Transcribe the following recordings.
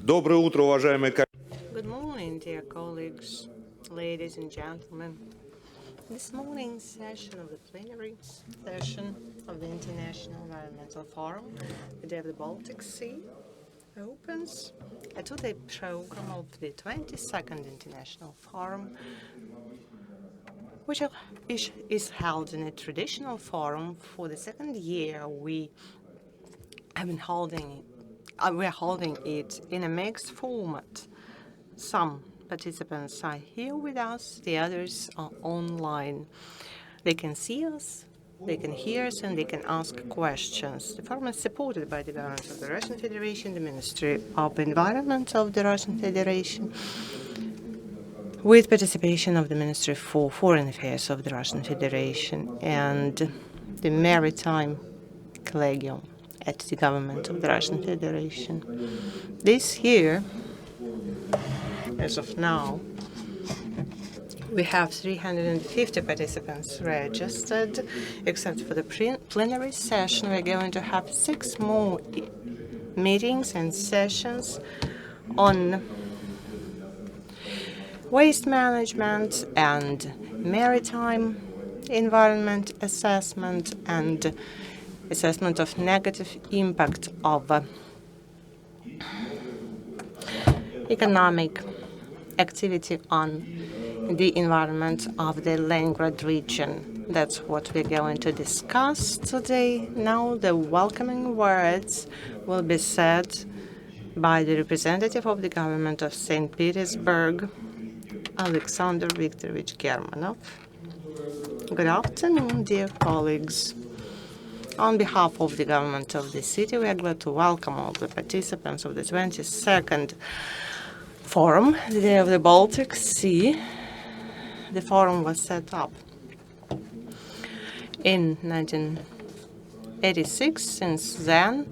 Доброе утро, уважаемые коллеги. Good morning, dear colleagues, ladies and gentlemen. This morning's session of the plenary session of the International Environmental Forum, the Day of the Baltic Sea, opens a two-day program of the 22nd International Forum, which is held in a traditional forum for the second year. We are holding it in a mixed format. Some participants are here with us, the others are online. They can see us, they can hear us, and they can ask questions. The forum is supported by the government of the Russian Federation, the Ministry of Environment of the Russian Federation, with participation of the Ministry for Foreign Affairs of the Russian Federation and the Maritime Collegium at the government of the Russian Federation. This year, as of now, we have 350 participants registered. Except for the plenary session, we're going to have 6 more meetings and sessions on waste management and maritime environment assessment and assessment of negative impact of economic activity on the environment of the Leningrad region. That's what we're going to discuss today. Now the welcoming words will be said by the representative of the government of St. Petersburg, Alexander Viktorovich Germanov. Good afternoon, dear colleagues. On behalf of the government of the city, we are glad to welcome all the participants of the 22nd Forum, the Day of the Baltic Sea. The forum was set up in 1986. Since then,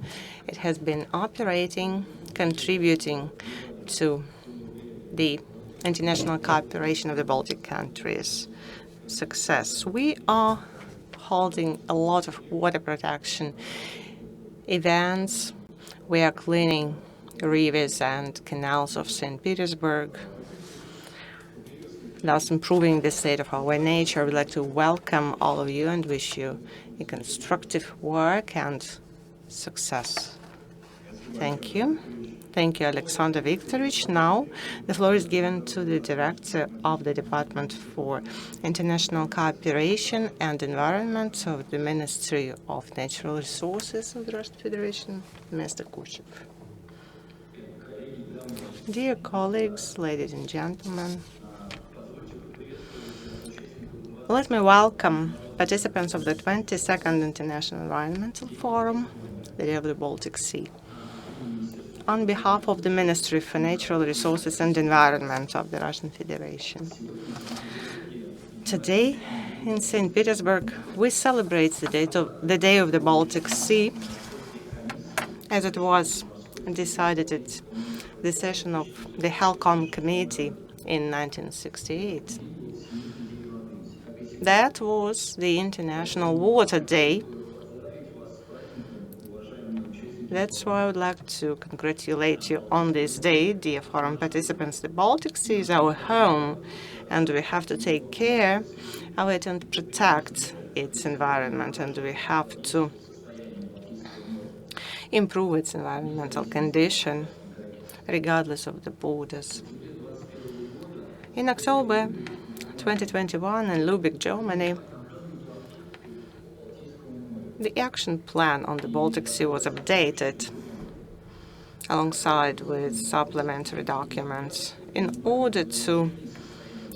it has been operating, contributing to the international cooperation of the Baltic countries' success. We are holding a lot of water protection events. We are cleaning rivers and canals of St. Petersburg, thus improving the state of our nature. I would like to welcome all of you and wish you a constructive work and success. Thank you. Thank you, Alexander Viktorovich. Now, the floor is given to the Director of the Department for International Cooperation and Environment of the Ministry of Natural Resources of the Russian Federation, Mr. Kuchev. Dear colleagues, ladies and gentlemen, let me welcome participants of the 22nd International Environmental Forum, the Day of the Baltic Sea. On behalf of the Ministry for Natural Resources and Environment of the Russian Federation, today in St. Petersburg, we celebrate the Day of the Baltic Sea, as it was decided at the session of the HELCOM committee in 1968. That was the International Water Day. That's why I would like to congratulate you on this day, dear forum participants. The Baltic Sea is our home, and we have to take care of it and protect its environment, and we have to improve its environmental condition, regardless of the borders. In October 2021 in Lubeck, Germany, the action plan on the Baltic Sea was updated alongside with supplementary documents in order to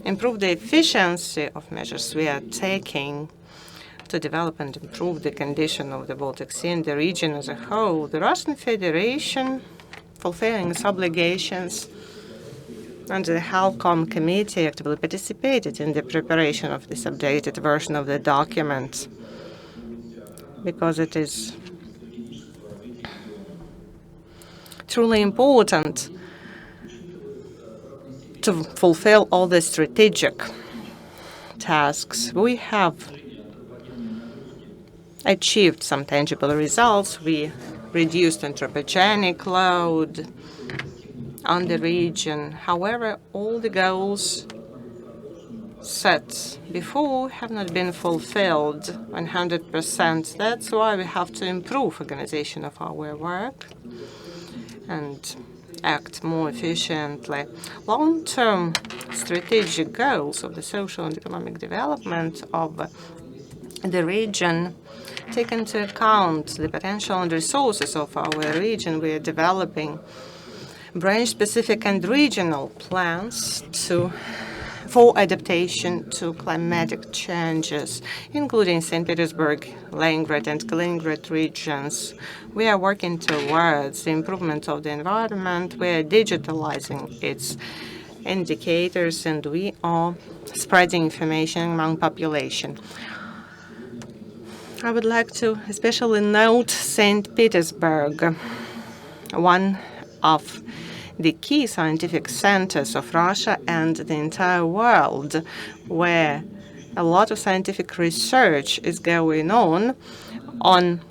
improve the efficiency of measures we are taking to develop and improve the condition of the Baltic Sea and the region as a whole. The Russian Federation, fulfilling its obligations under the HELCOM committee, actively participated in the preparation of this updated version of the document, because it is truly important to fulfill all the strategic tasks. We have achieved some tangible results. We reduced anthropogenic load, on the region. However, all the goals set before have not been fulfilled 100%. That's why we have to improve organization of our work and act more efficiently. Long-term strategic goals of the social and economic development of the region take into account the potential and resources of our region. We are developing branch-specific and regional plans for adaptation to climatic changes, including Saint-Petersburg, Leningrad, and Kaliningrad regions. We are working towards the improvement of the environment. We are digitalizing its indicators, and we are spreading information among population. I would like to especially note St. Petersburg, one of the key scientific centers of Russia and the entire world, where a lot of scientific research is going on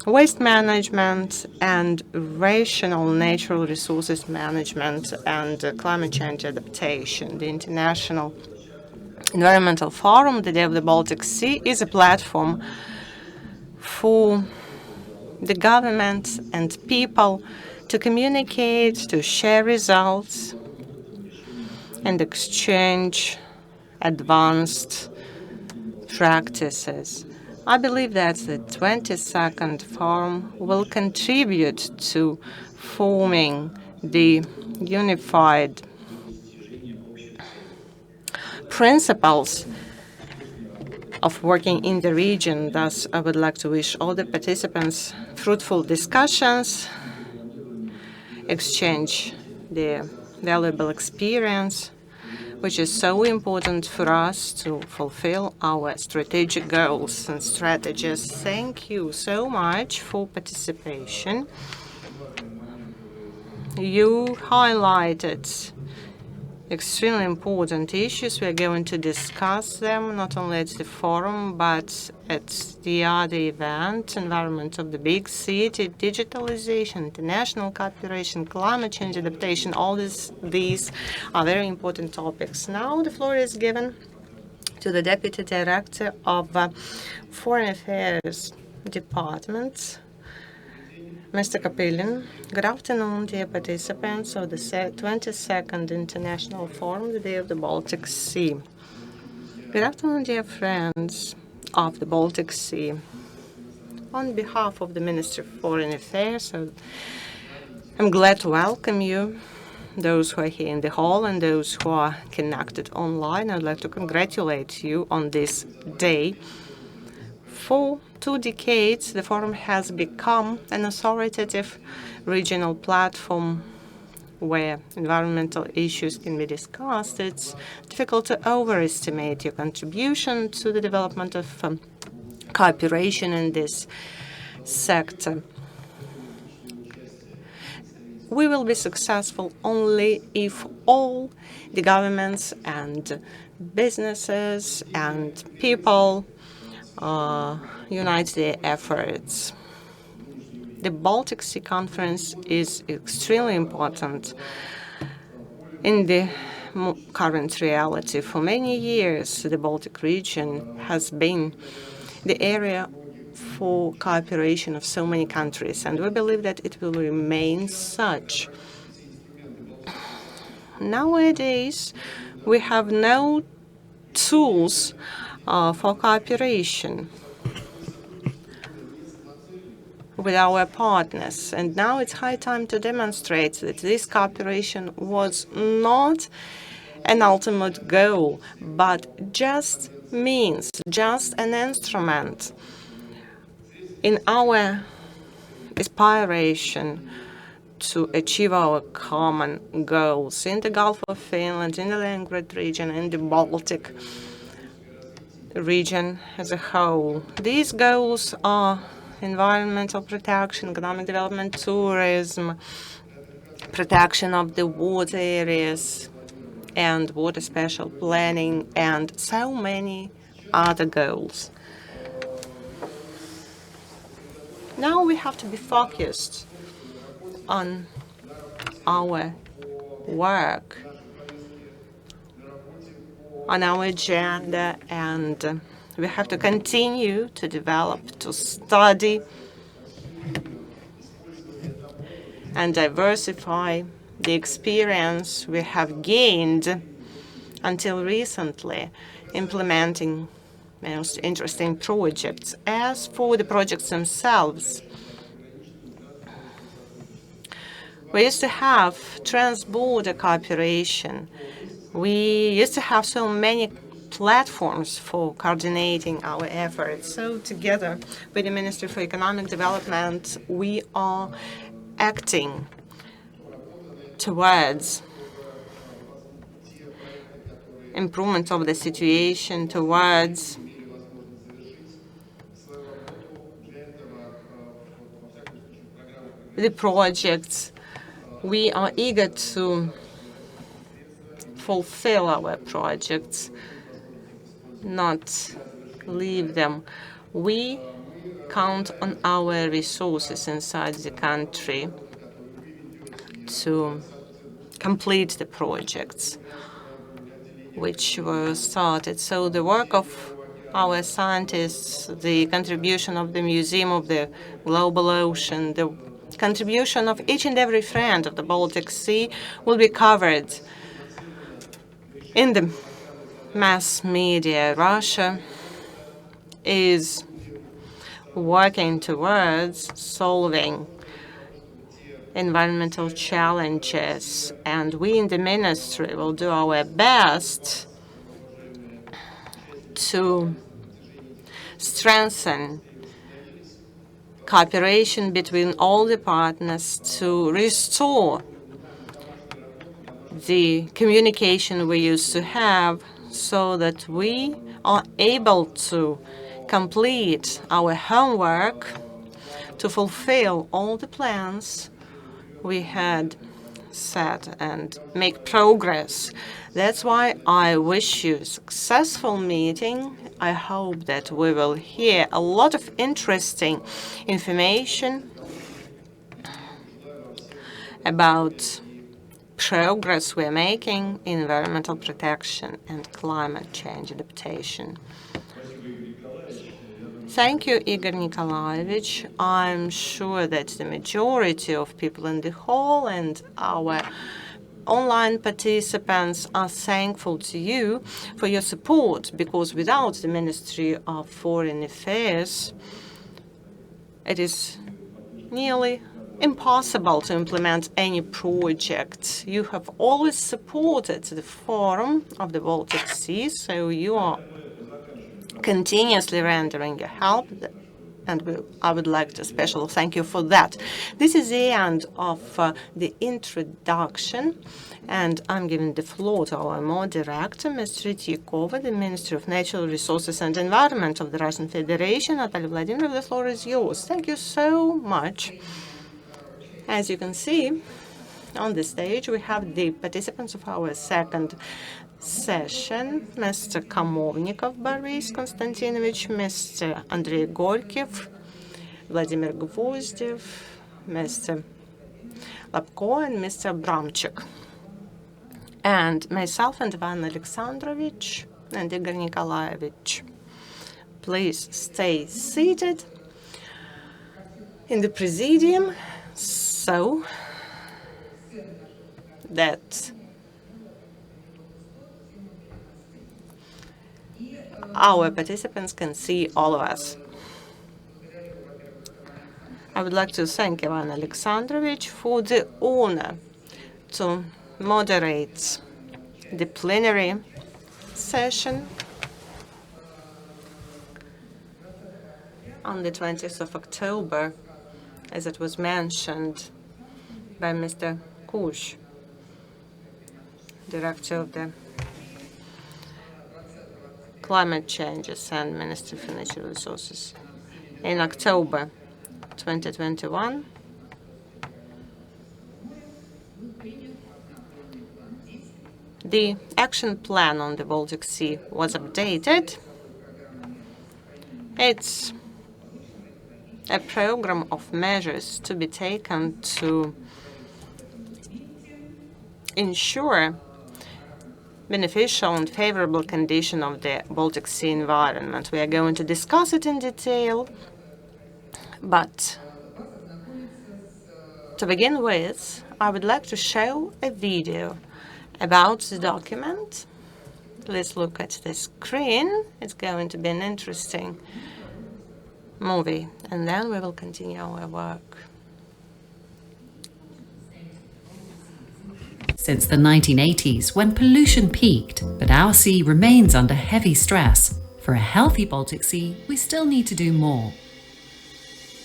waste management and rational natural resources management and climate change adaptation. The International Environmental Forum, the Day of the Baltic Sea, is a platform for the government and people to communicate, to share results, and exchange advanced practices. I believe that the 22nd Forum will contribute to forming the unified principles of working in the region. Thus, I would like to wish all the participants fruitful discussions, exchange the valuable experience, which is so important for us to fulfill our strategic goals and strategies. Thank you so much for participation. You highlighted extremely important issues. We are going to discuss them not only at the forum, but at the other event, environment of the big city, digitalization, international cooperation, climate change adaptation. All these are very important topics. Now the floor is given to the Deputy Director of Foreign Affairs Department, Mr. Kapilin. Good afternoon, dear participants of the 22nd International Forum, the Day of the Baltic Sea. Good afternoon, dear friends of the Baltic Sea. On behalf of the Ministry of Foreign Affairs, I'm glad to welcome you, those who are here in the hall and those who are connected online. I'd like to congratulate you on this day. For 2 decades, the forum has become an authoritative regional platform where environmental issues can be discussed. It's difficult to overestimate your contribution to the development of cooperation in this sector. We will be successful only if all the governments and businesses and people unite their efforts. The Baltic Sea Conference is extremely important in the current reality. For many years, the Baltic region has been the area for cooperation of so many countries, and we believe that it will remain such. Nowadays, we have no tools for cooperation with our partners. And now it's high time to demonstrate that this cooperation was not an ultimate goal, but just means, just an instrument in our aspiration to achieve our common goals in the Gulf of Finland, in the Leningrad region, in the Baltic region as a whole. These goals are environmental protection, economic development, tourism, protection of the water areas, and water spatial planning, and so many other goals. Now we have to be focused on our work on our agenda, and we have to continue to develop, to study, and diversify the experience we have gained until recently implementing most interesting projects. As for the projects themselves, we used to have trans-border cooperation. We used to have so many platforms for coordinating our efforts. So together with the Ministry for Economic Development, we are acting towards improvement of the situation, towards the projects. We are eager to fulfill our projects, not leave them. We count on our resources inside the country to complete the projects which were started. So the work of our scientists, the contribution of the Museum of the Global Ocean, the contribution of each and every friend of the Baltic Sea will be covered in the mass media. Russia is working towards solving environmental challenges, and we in the ministry will do our best to strengthen cooperation between all the partners, to restore the communication we used to have, so that we are able to complete our homework, to fulfill all the plans we had set and make progress. That's why I wish you a successful meeting. I hope that we will hear a lot of interesting information about progress we're making in environmental protection and climate change adaptation. Thank you, Igor Nikolaevich. I'm sure that the majority of people in the hall and our online participants are thankful to you for your support, because without the Ministry of Foreign Affairs, it is nearly impossible to implement any project. You have always supported the Forum of the Baltic Sea, so you are continuously rendering your help, and I would like to especially thank you for that. This is the end of the introduction, and I'm giving the floor to our moderator, Ms. Tretьякова, the Minister of Natural Resources and Environment of the Russian Federation. Natalia Vladimirovna, the floor is yours. Thank you so much. As you can see, on the stage we have the participants of our second session: Mr. Kamovnikov Boris Konstantinovich, Mr. Andrei Gorkiev, Vladimir Gvozdev, Mr. Lapko, and Mr. Abramchik, and myself and Ivan Alexandrovich and Igor Nikolaevich. Please stay seated in the presidium so that our participants can see all of us. I would like to thank Ivan Alexandrovich for the honor to moderate the plenary session on the 20th of October, as it was mentioned by Mr. Kush, Director of the Climate Changes and Ministry for Natural Resources. In October 2021, the action plan on the Baltic Sea was updated. It's a program of measures to be taken to ensure beneficial and favorable condition of the Baltic Sea environment. We are going to discuss it in detail, but to begin with, I would like to show a video about the document. Let's look at the screen. It's going to be an interesting movie, and then we will continue our work. Since the 1980s, when pollution peaked, but our sea remains under heavy stress. For a healthy Baltic Sea, we still need to do more.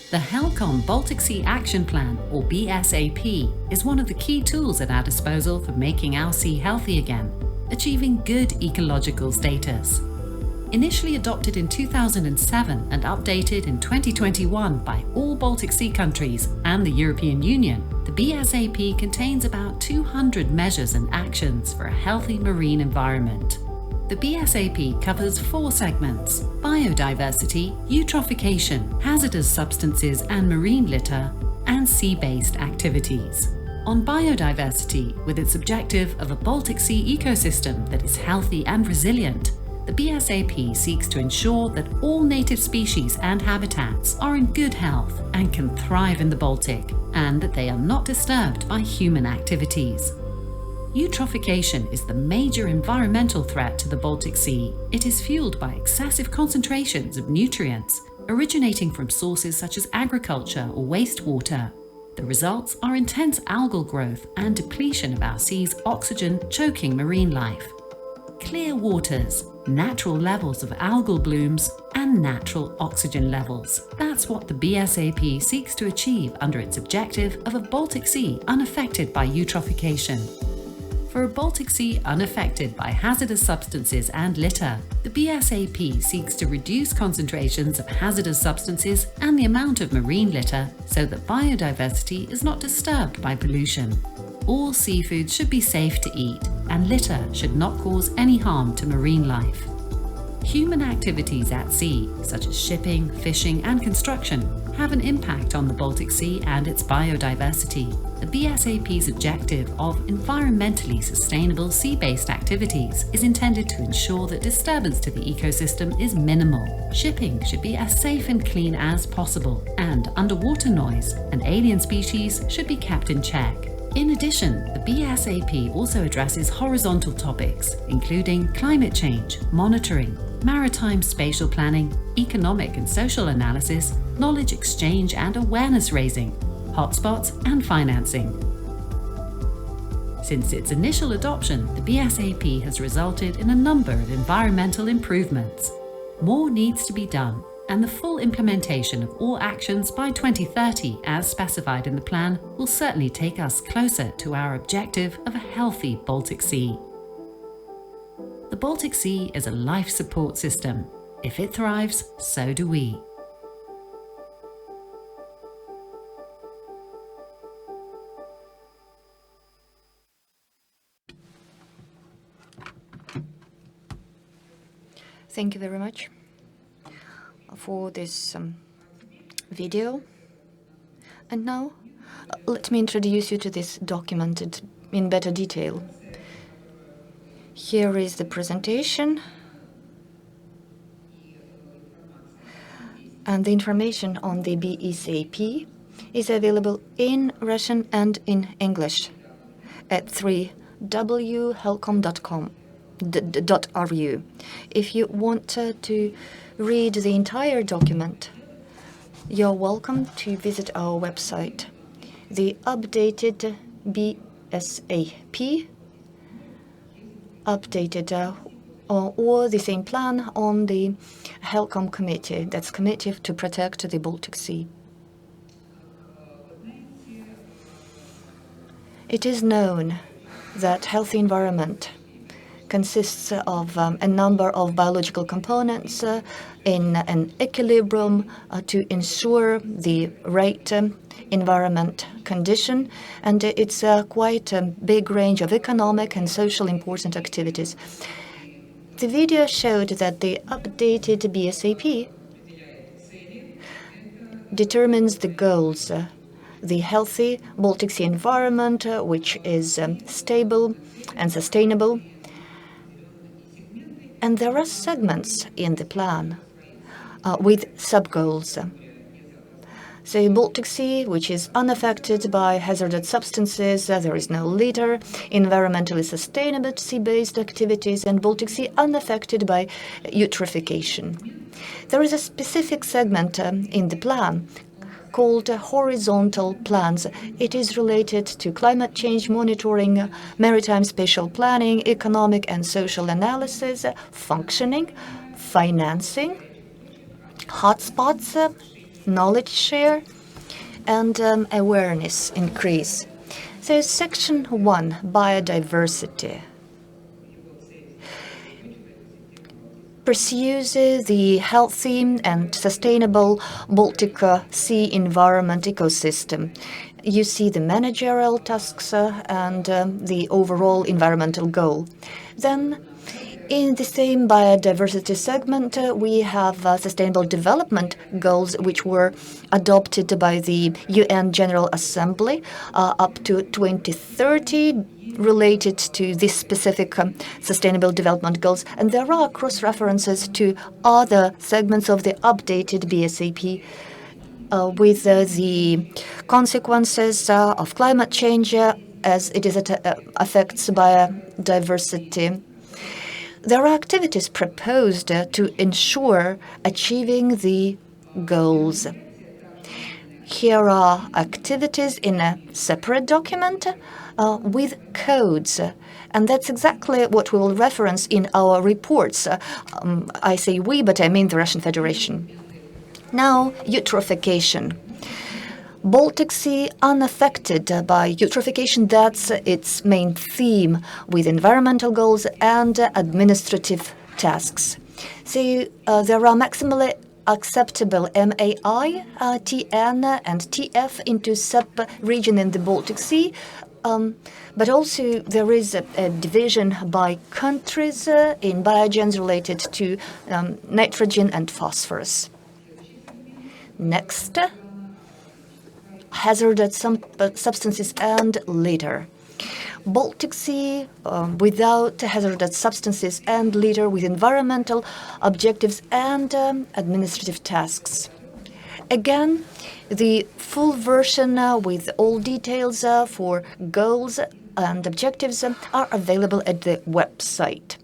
The HELCOM Baltic Sea Action Plan, or BSAP, is one of the key tools at our disposal for making our sea healthy again, achieving good ecological status. Initially adopted in 2007 and updated in 2021 by all Baltic Sea countries and the European Union, the BSAP contains about 200 measures and actions for a healthy marine environment. The BSAP covers 4 segments: biodiversity, eutrophication, hazardous substances and marine litter, and sea-based activities. On biodiversity, with its objective of a Baltic Sea ecosystem that is healthy and resilient, the BSAP seeks to ensure that all native species and habitats are in good health and can thrive in the Baltic, and that they are not disturbed by human activities. Eutrophication is the major environmental threat to the Baltic Sea. It is fueled by excessive concentrations of nutrients originating from sources such as agriculture or wastewater. The results are intense algal growth and depletion of our sea's oxygen, choking marine life. Clear waters, natural levels of algal blooms, and natural oxygen levels. That's what the BSAP seeks to achieve under its objective of a Baltic Sea unaffected by eutrophication. For a Baltic Sea unaffected by hazardous substances and litter, the BSAP seeks to reduce concentrations of hazardous substances and the amount of marine litter so that biodiversity is not disturbed by pollution. All seafood should be safe to eat, and litter should not cause any harm to marine life. Human activities at sea, such as shipping, fishing, and construction, have an impact on the Baltic Sea and its biodiversity. The BSAP's objective of environmentally sustainable sea-based activities is intended to ensure that disturbance to the ecosystem is minimal. Shipping should be as safe and clean as possible, and underwater noise and alien species should be kept in check. In addition, the BSAP also addresses horizontal topics, including climate change, monitoring, maritime spatial planning, economic and social analysis, knowledge exchange and awareness raising, hotspots and financing. Since its initial adoption, the BSAP has resulted in a number of environmental improvements. More needs to be done, and the full implementation of all actions by 2030, as specified in the plan, will certainly take us closer to our objective of a healthy Baltic Sea. The Baltic Sea is a life support system. If it thrives, so do we. Thank you very much for this video. And now, let me introduce you to this document in better detail. Here is the presentation. And the information on the BSAP is available in Russian and in English at www.helcom.com.ru. If you want to read the entire document, you're welcome to visit our website. The updated BSAP, updated or the same plan on the HELCOM committee, that's Committee to Protect the Baltic Sea. It is known that healthy environment consists of a number of biological components in an equilibrium to ensure the right environment condition, and it's quite a big range of economic and social important activities. The video showed that the updated BSAP determines the goals the healthy Baltic Sea environment, which is stable and sustainable. And there are segments in the plan with sub-goals. So Baltic Sea, which is unaffected by hazardous substances, there is no litter, environmentally sustainable sea-based activities, and Baltic Sea unaffected by eutrophication. There is a specific segment in the plan called horizontal plans. It is related to climate change monitoring, maritime spatial planning, economic and social analysis, functioning, financing, hotspots, knowledge share, and awareness increase. So Section 1, biodiversity, pursues the healthy and sustainable Baltic Sea environment ecosystem. You see the managerial tasks and the overall environmental goal. Then in the same biodiversity segment, we have sustainable development goals, which were adopted by the UN General Assembly up to 2030, related to this specific sustainable development goals. And there are cross-references to other segments of the updated BSAP with the consequences of climate change as it affects biodiversity. There are activities proposed to ensure achieving the goals. Here are activities in a separate document with codes, and that's exactly what we will reference in our reports. I say we, but I mean the Russian Federation. Now, eutrophication. Baltic Sea unaffected by eutrophication, that's its main theme, with environmental goals and administrative tasks. So there are maximally acceptable MAI, TN and TF into sub-region in the Baltic Sea, but also there is a division by countries in biogens related to nitrogen and phosphorus. Next, hazardous substances and litter. Baltic Sea without hazardous substances and litter, with environmental objectives and administrative tasks. Again, the full version with all details for goals and objectives are available at the website.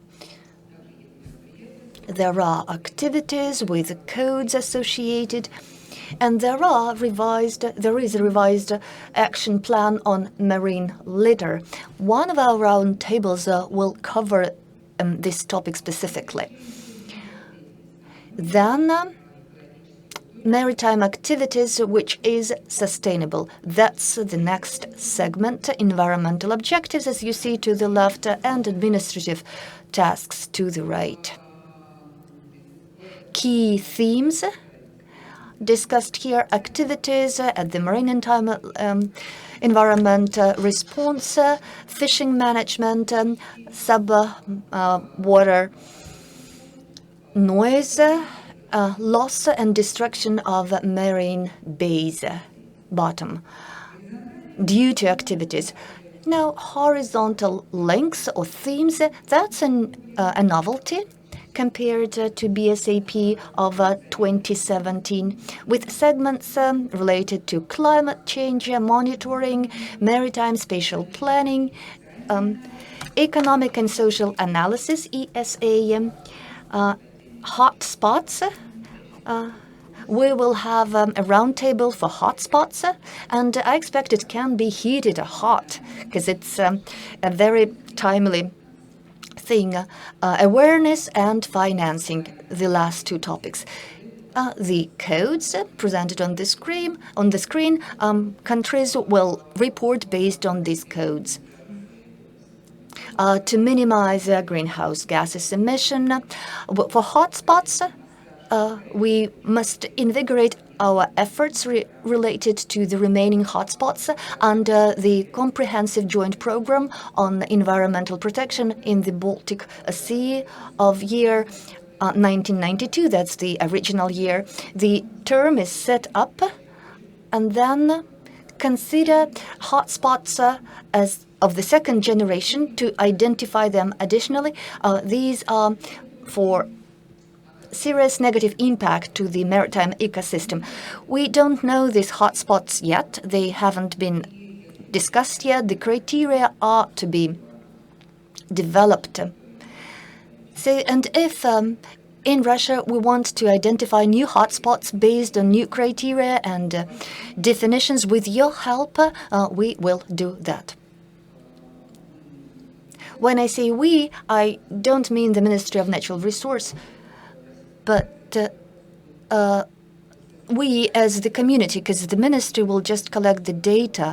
There are activities with codes associated, and there is a revised action plan on marine litter. One of our round tables will cover this topic specifically. Then, maritime activities, which is sustainable. That's the next segment, environmental objectives, as you see to the left, and administrative tasks to the right. Key themes discussed here: activities at the marine environment, response, fishing management, sub-water noise, loss and destruction of marine base bottom due to activities. Now, horizontal links or themes, that's a novelty compared to BSAP of 2017, with segments related to climate change monitoring, maritime spatial planning, economic and social analysis, ESA, hotspots. We will have a roundtable for hotspots, and I expect it can be heated or hot, because it's a very timely thing. Awareness and financing, the last two topics. The codes presented on the screen, countries will report based on these codes. To minimize greenhouse gases emission, for hotspots, we must invigorate our efforts related to the remaining hotspots under the comprehensive joint program on environmental protection in the Baltic Sea of year 1992. That's the original year. The term is set up, and then consider hotspots as of the second generation to identify them additionally. These are for serious negative impact to the maritime ecosystem. We don't know these hotspots yet. They haven't been discussed yet. The criteria are to be developed. And if in Russia we want to identify new hotspots based on new criteria and definitions, with your help, we will do that. When I say we, I don't mean the Ministry of Natural Resources, but we as the community, because the ministry will just collect the data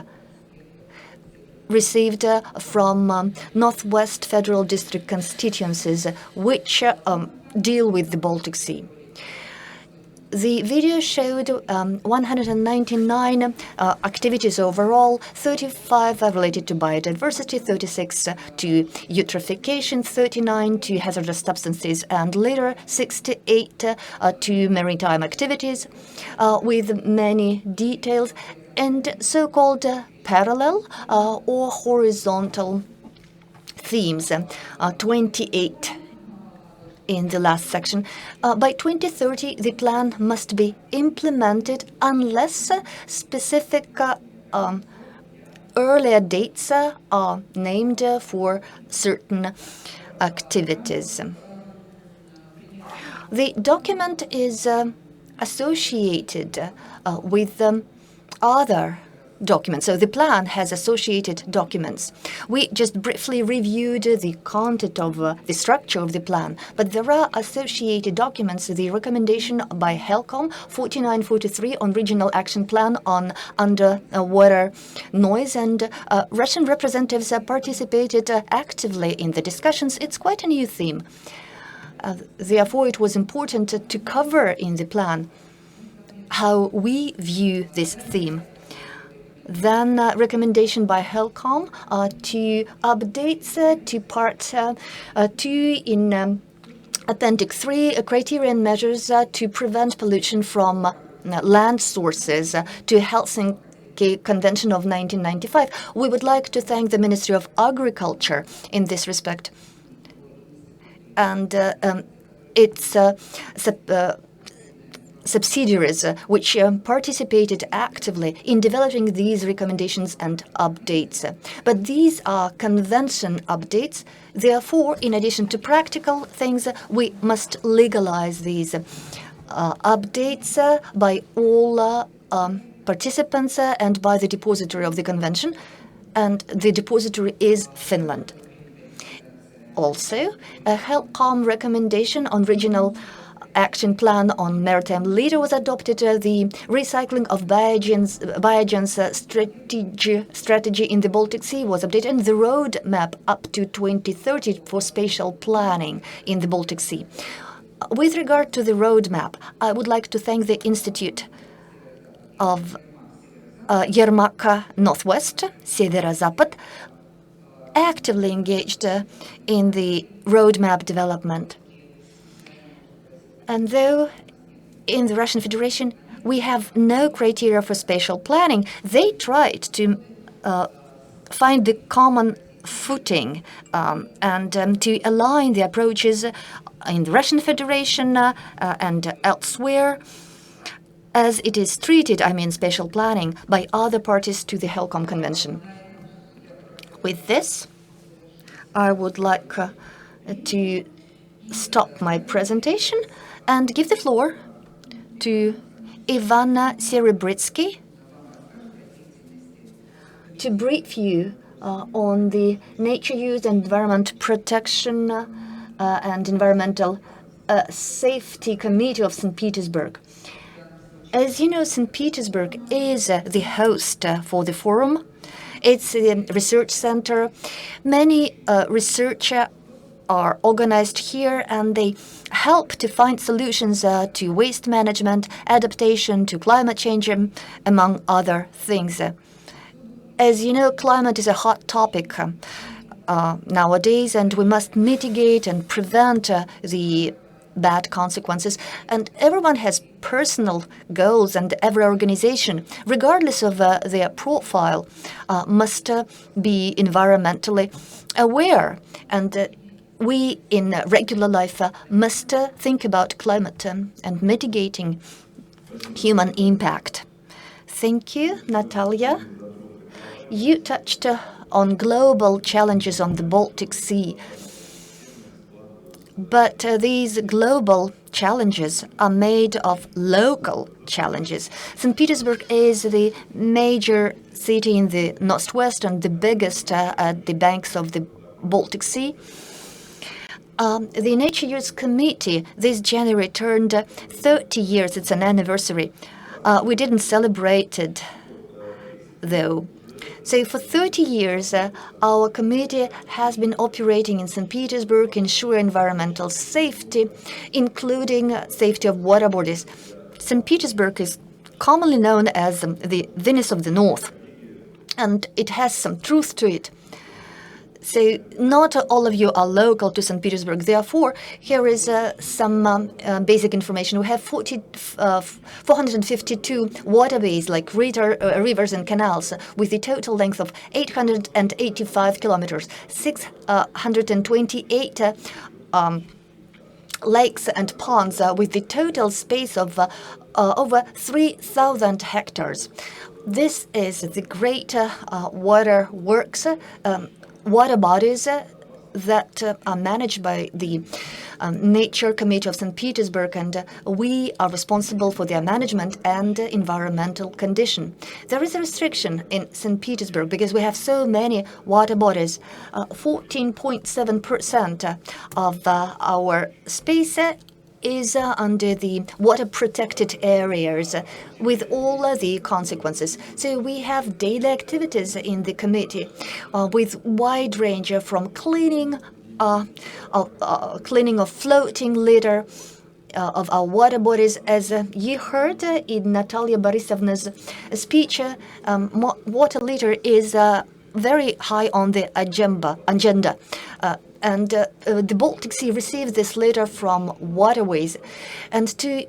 received from Northwest Federal District constituencies, which deal with the Baltic Sea. The video showed 199 activities overall, 35 related to biodiversity, 36 to eutrophication, 39 to hazardous substances, and later 68 to maritime activities, with many details and so-called parallel or horizontal themes, 28 in the last section. By 2030, the plan must be implemented unless specific earlier dates are named for certain activities. The document is associated with other documents. So the plan has associated documents. We just briefly reviewed the content of the structure of the plan, but there are associated documents. The recommendation by HELCOM 4943 on Regional Action Plan on underwater noise, and Russian representatives participated actively in the discussions. It's quite a new theme. Therefore, it was important to cover in the plan how we view this theme. Then recommendation by HELCOM to updates to Part 2 in Appendix 3, criteria and measures to prevent pollution from land sources to Helsinki Convention of 1995. We would like to thank the Ministry of Agriculture in this respect. And its subsidiaries which participated actively in developing these recommendations and updates. But these are convention updates. Therefore, in addition to practical things, we must legalize these updates by all participants and by the depository of the convention. And the depository is Finland. Also, a HELCOM recommendation on regional action plan on maritime leader was adopted. The recycling of biogens strategy in the Baltic Sea was updated, and the roadmap up to 2030 for spatial planning in the Baltic Sea. With regard to the roadmap, I would like to thank the Institute of Yermak Northwest, Severo-Zapad, actively engaged in the roadmap development. And though in the Russian Federation we have no criteria for spatial planning, they tried to find the common footing and to align the approaches in the Russian Federation and elsewhere as it is treated, spatial planning, by other parties to the HELCOM Convention. With this, I would like to stop my presentation and give the floor to Ivana Serebritsky to brief you on the Nature Use and Environment Protection and Environmental Safety Committee of St. Petersburg. As you know, St. Petersburg is the host for the forum. It's a research center. Many research are organized here, and they help to find solutions to waste management, adaptation to climate change, among other things. As you know, climate is a hot topic nowadays, and we must mitigate and prevent the bad consequences. And everyone has personal goals, and every organization, regardless of their profile, must be environmentally aware. And we in regular life must think about climate and mitigating human impact. Thank you, Natalia. You touched on global challenges on the Baltic Sea. But these global challenges are made of local challenges. St. Petersburg is the major city in the northwest and the biggest at the banks of the Baltic Sea. The Nature Use Committee this January turned 30 years. It's an anniversary. We didn't celebrate it, though. So for 30 years, our committee has been operating in St. Petersburg, ensure environmental safety, including safety of water bodies. St. Petersburg is commonly known as the Venice of the North, and it has some truth to it. So not all of you are local to St. Petersburg. Therefore, here is some basic information. We have 452 waterways like rivers and canals with a total length of 885 kilometers, 628 lakes and ponds with the total space of over 3,000 hectares. This is the great water works, water bodies that are managed by the Nature Committee of St. Petersburg, and we are responsible for their management and environmental condition. There is a restriction in St. Petersburg because we have so many water bodies. 14.7% of our space is under the water-protected areas with all the consequences. So we have daily activities in the committee with wide range from cleaning of floating litter of our water bodies. As you heard in Natalia Borisovna's speech, water litter is very high on the agenda. And the Baltic Sea receives this litter from waterways. And to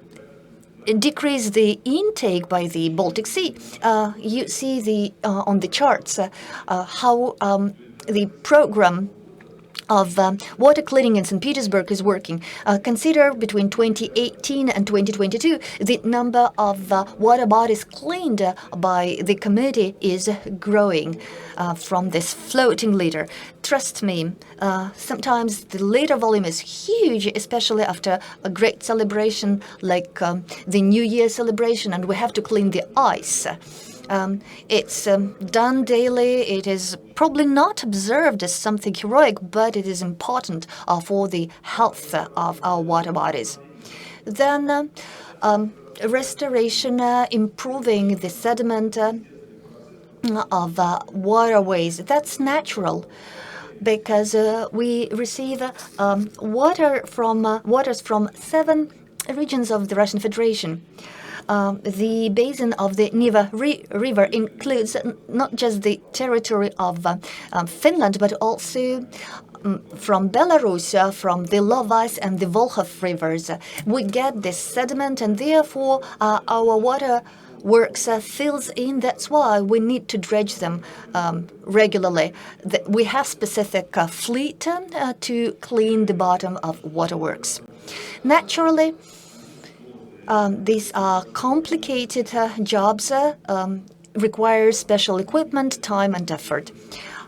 decrease the intake by the Baltic Sea, you see on the charts how the program of water cleaning in St. Petersburg is working. Consider between 2018 and 2022, the number of water bodies cleaned by the committee is growing from this floating litter. Trust me, sometimes the litter volume is huge, especially after a great celebration like the New Year celebration, and we have to clean the ice. It's done daily. It is probably not observed as something heroic, but it is important for the health of our water bodies. Then restoration, improving the sediment of waterways. That's natural because we receive waters from 7 regions of the Russian Federation. The basin of the Neva River includes not just the territory of Finland, but also from Belarus, from the Lovas and the Volkhov rivers. We get this sediment, and therefore our water works fills in. That's why we need to dredge them regularly. We have specific fleet to clean the bottom of waterworks. Naturally, these are complicated jobs, require special equipment, time and effort.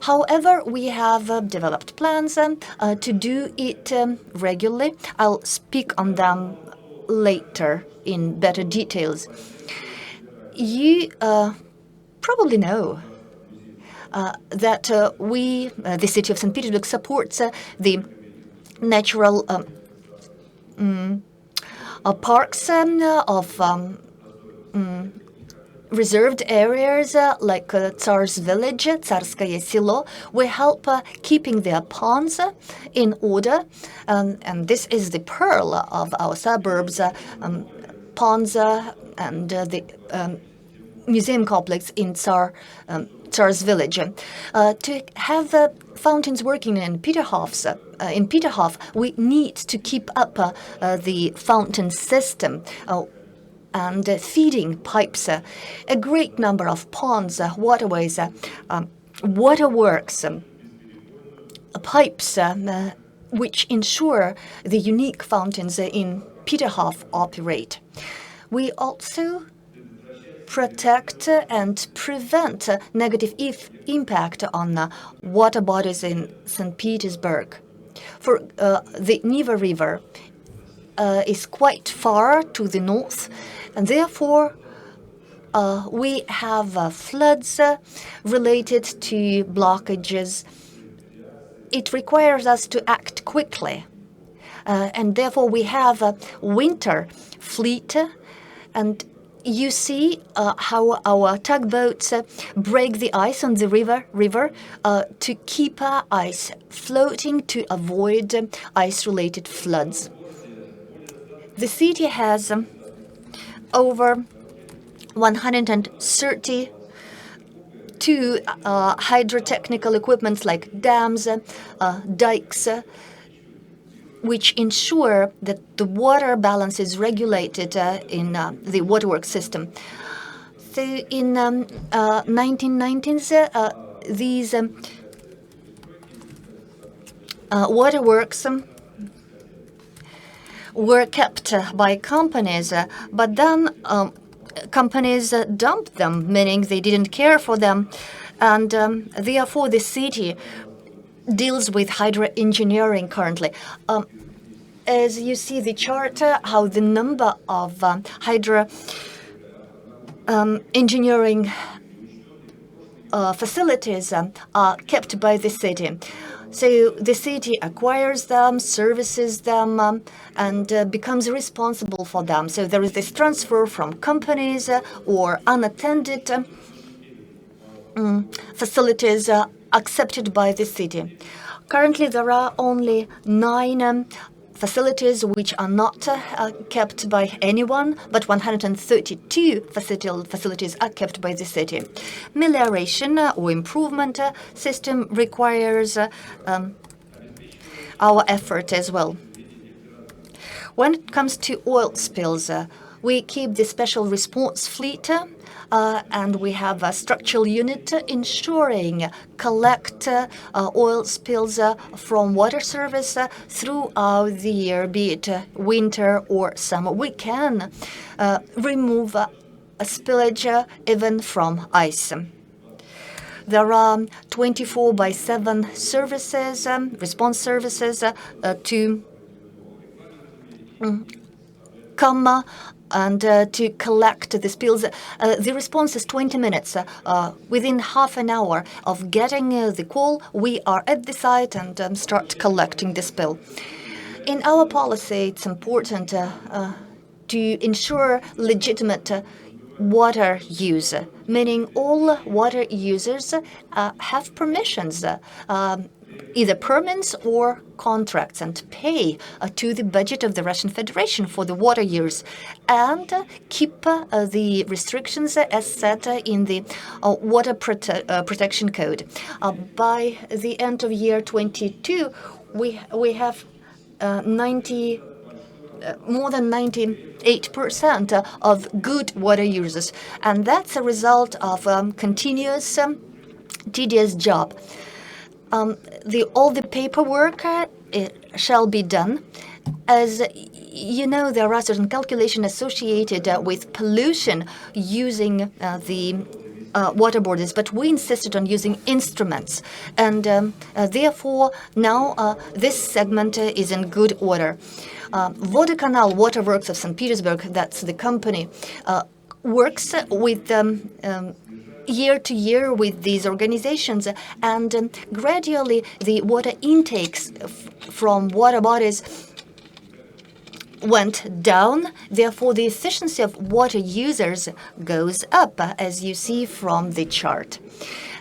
However, we have developed plans to do it regularly. I'll speak on them later in better details. You probably know that the city of St. Petersburg, supports the natural parks of reserved areas like Tsar's village, Tsarskaya Selo. We help keeping their ponds in order, and this is the pearl of our suburbs, ponds and the museum complex in Tsar's village. To have fountains working in Peterhof's in Peterhof, we need to keep up the fountain system and feeding pipes. A great number of ponds, waterways, waterworks, pipes which ensure the unique fountains in Peterhof operate. We also protect and prevent negative impact on water bodies in St. Petersburg. For the Neva River is quite far to the north, and therefore we have floods related to blockages. It requires us to act quickly, and therefore we have a winter fleet, and you see how our tugboats break the ice on the river to keep ice floating to avoid ice-related floods. The city has over 132 hydrotechnical equipments like dams, dikes, which ensure that the water balance is regulated in the waterworks system. So in 1990s, these waterworks were kept by companies, but then companies dumped them, meaning they didn't care for them, and therefore the city deals with hydroengineering currently. As you see the chart, how the number of hydro engineering facilities are kept by the city. So the city acquires them, services them, and becomes responsible for them. So there is this transfer from companies or unattended facilities accepted by the city. Currently, there are only 9 facilities which are not kept by anyone, but 132 facilities are kept by the city. Melioration or improvement system requires our effort as well. When it comes to oil spills, we keep the special response fleet, and we have a structural unit ensuring collect oil spills from water service throughout the year, be it winter or summer. We can remove a spillage even from ice. There are 24/7 services, response services to come and to collect the spills. The response is 20 minutes. Within half an hour of getting the call, we are at the site and start collecting the spill. In our policy, it's important to ensure legitimate water use, meaning all water users have permissions, either permits or contracts, and pay to the budget of the Russian Federation for the water use, and keep the restrictions as set in the Water Protection Code. By the end of year 22, we have more than 98% of good water users, and that's a result of continuous tedious job. All the paperwork shall be done. As you know, there are certain calculations associated with pollution using the water borders, but we insisted on using instruments, and therefore now this segment is in good order. Vodokanal Waterworks of St. Petersburg, that's the company, works with year to year with these organizations, and gradually the water intakes from water bodies went down. Therefore, the efficiency of water users goes up, as you see from the chart.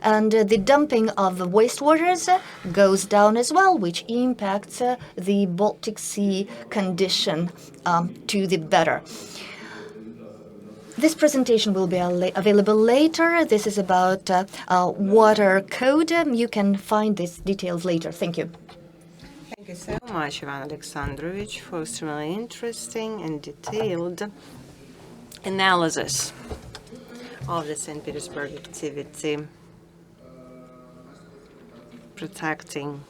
And the dumping of the wastewaters goes down as well, which impacts the Baltic Sea condition to the better. This presentation will be available later. This is about water code. You can find these details later. Thank you. Thank you so much, Ivan Alexandrovich, for extremely interesting and detailed analysis of the St. Petersburg activity protecting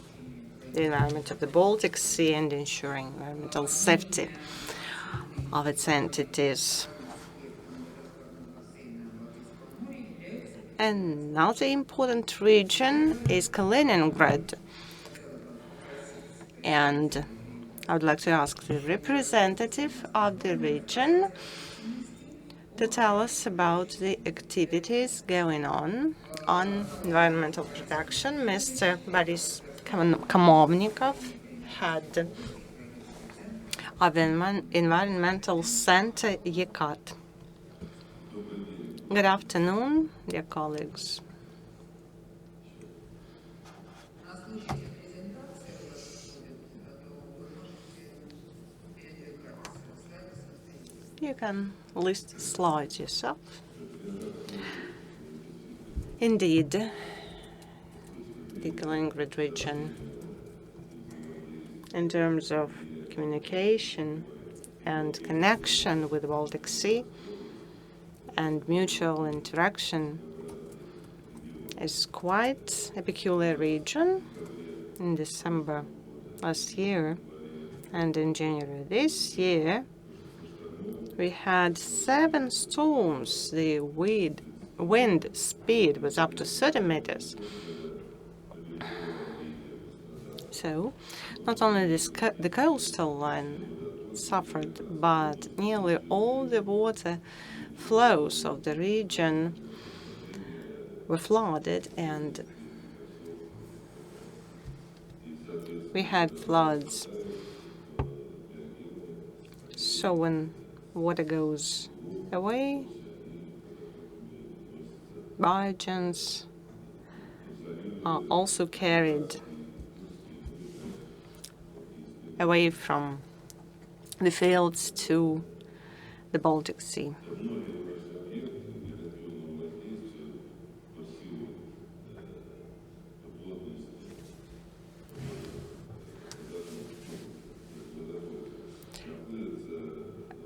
the environment of the Baltic Sea and ensuring environmental safety of its entities. Another important region is Kaliningrad. And I would like to ask the representative of the region to tell us about the activities going on environmental protection. Mr. Boris Kamovnikov, head of Environmental Center Yekat. Good afternoon, dear colleagues. You can list slides yourself. Indeed, the Kaliningrad region, in terms of communication and connection with the Baltic Sea and mutual interaction, is quite a peculiar region. In December last year and in January this year, we had 7 storms. The wind speed was up to 30 meters. So, not only the coastal line suffered, but nearly all the water flows of the region were flooded, and we had floods. So when water goes away, barges are also carried away from the fields to the Baltic Sea.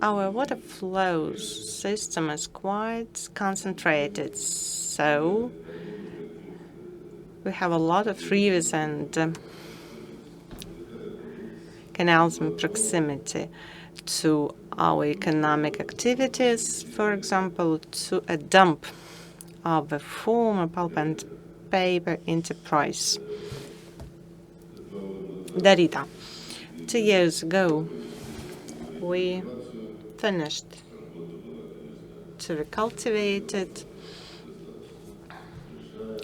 Our water flows system is quite concentrated, so we have a lot of rivers and canals in proximity to our economic activities. For example, to a dump of a former pulp and paper enterprise, Darita. 2 years ago, we finished to recultivate it.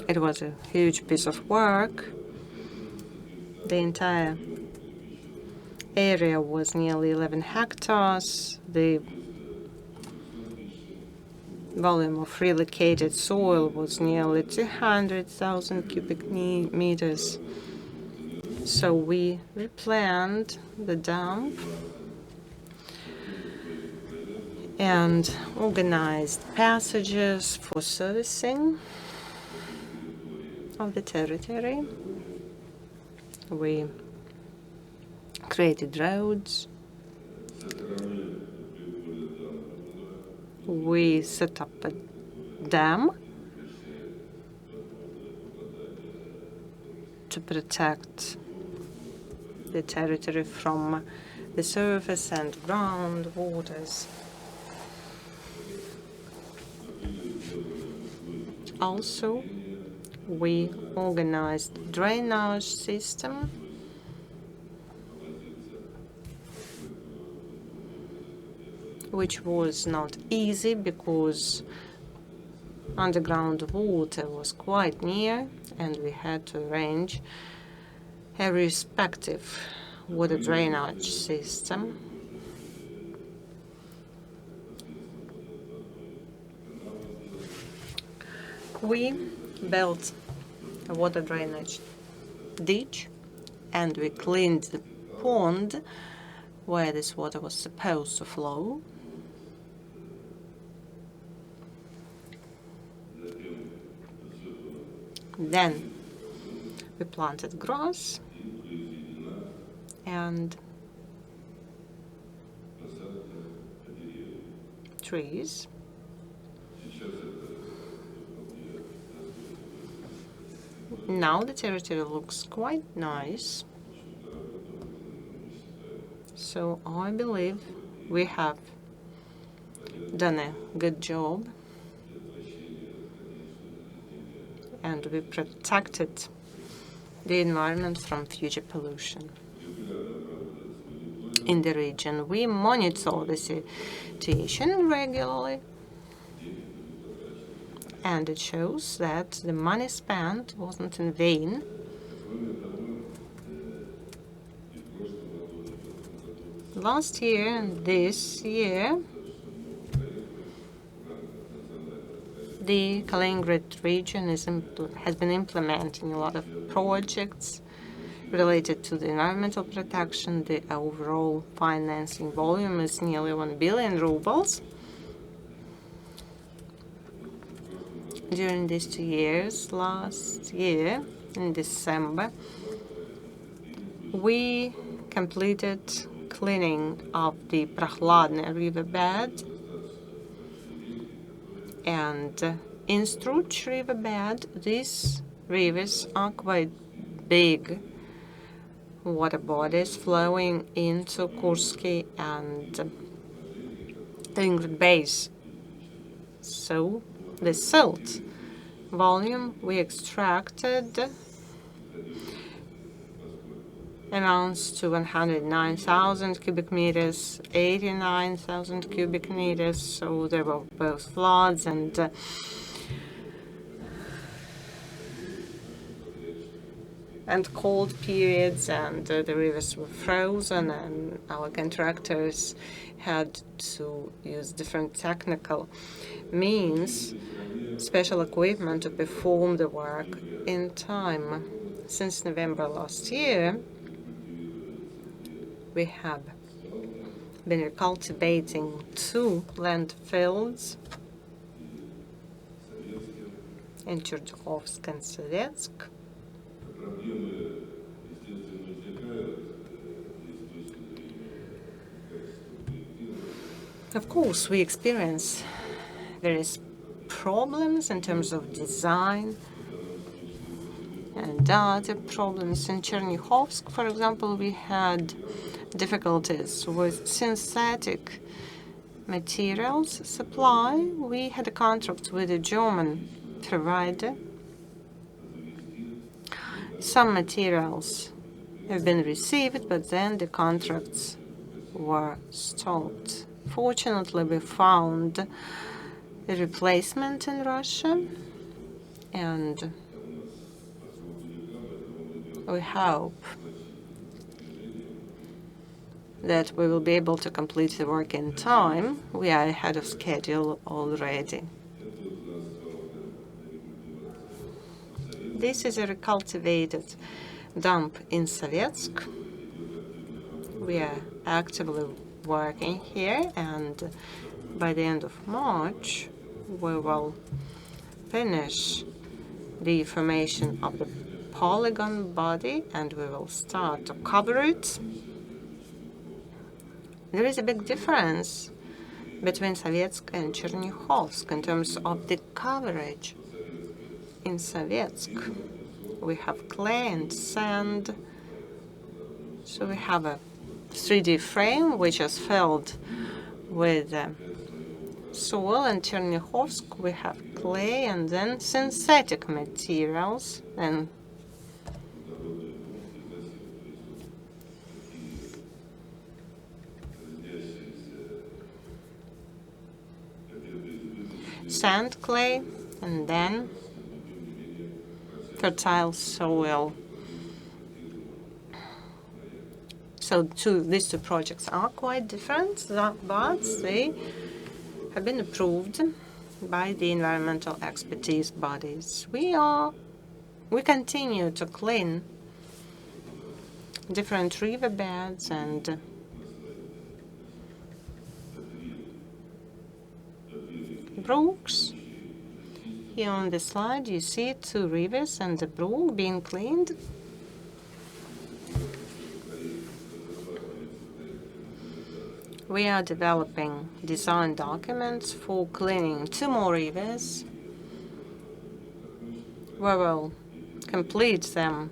It was a huge piece of work. The entire area was nearly 11 hectares. The volume of relocated soil was nearly 200,000 cubic meters. So we replanned the dump and organized passages for servicing of the territory. We created roads. We set up a dam to protect the territory from the surface and ground waters. Also, we organized drainage system which was not easy because underground water was quite near and we had to arrange a respective water drainage system. We built a water drainage ditch and we cleaned the pond where this water was supposed to flow. Then we planted grass and trees. Now the territory looks quite nice. So I believe we have done a good job and we protected the environment from future pollution. In the region, we monitor the situation regularly, and it shows that the money spent wasn't in vain. Last year and this year, the Kaliningrad region has been implementing a lot of projects related to the environmental protection. The overall financing volume is nearly 1 billion rubles. During these 2 years, last year in December, we completed cleaning of the Prahladny riverbed, and in Struch riverbed, these rivers are quite big water bodies flowing into Kursky and Kaliningrad Bays. So the silt volume we extracted amounts to 109,000 cubic meters, 89,000 cubic meters. So there were both floods and cold periods, and the rivers were frozen, and our contractors had to use different technical means, special equipment to perform the work in time. Since November last year, we have been recultivating 2 landfills in Chernyakhovsk and Sovetsk. Of course, we experience various problems in terms of design and other problems. In Chernyakhovsk, for example, we had difficulties with synthetic materials supply. We had a contract with a German provider. Some materials have been received, but then the contracts were stopped. Fortunately, we found a replacement in Russia, and we hope that we will be able to complete the work in time. We are ahead of schedule already. This is a recultivated dump in Sovetsk. We are actively working here, and by the end of March, we will finish the formation of the polygon body, and we will start to cover it. There is a big difference between Sovetsk and Chernyakhovsk in terms of the coverage. In Sovetsk, we have clay and sand, so we have a 3D frame which is filled with soil. In Chernyakhovsk, we have clay and then synthetic materials, and sand, clay, and then fertile soil. So these 2 projects are quite different, but they have been approved by the environmental expertise bodies. We continue to clean different riverbeds, and brooks. Here on the slide you see 2 rivers and the brook being cleaned. We are developing design documents for cleaning 2 more rivers. We will complete them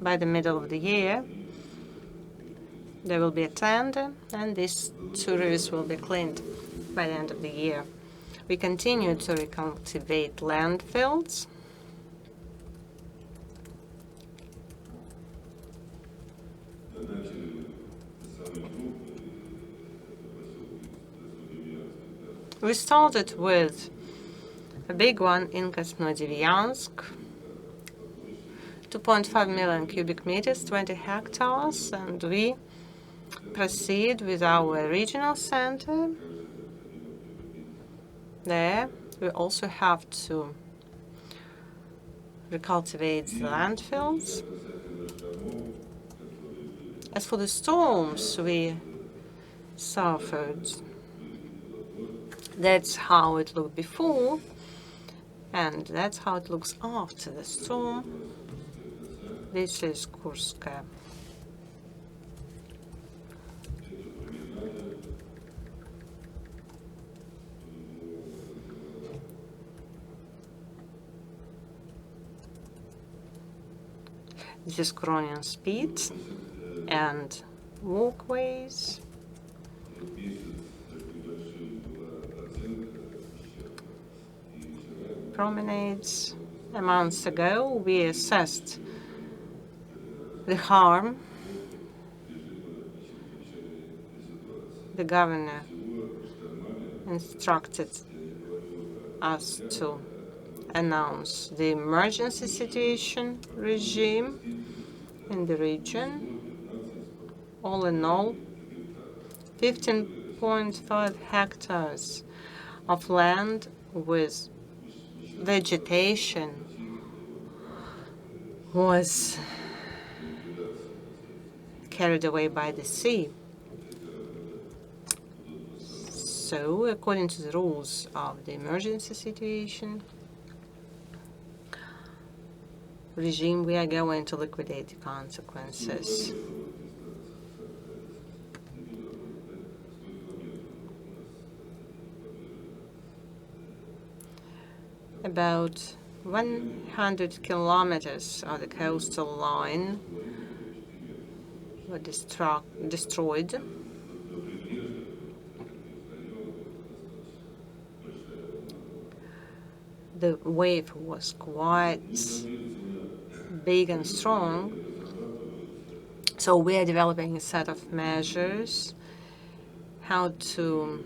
by the middle of the year. There will be a tender, and these 2 rivers will be cleaned by the end of the year. We continue to recultivate landfills. We started with a big one in Krasnodeviansk, 2.5 million cubic meters, 20 hectares, and we proceed with our regional center. There, we also have to recultivate the landfills. As for the storms we suffered, that's how it looked before, and that's how it looks after the storm. This is Kursk. This is Koronian speed and walkways. Promenades. A month ago, we assessed the harm. The governor instructed us to announce the emergency situation regime in the region. All in all, 15.5 hectares of land with vegetation was carried away by the sea. So, according to the rules of the emergency situation regime, we are going to liquidate the consequences. About 100 kilometers of the coastal line were destroyed. The wave was quite big and strong, so we are developing a set of measures how to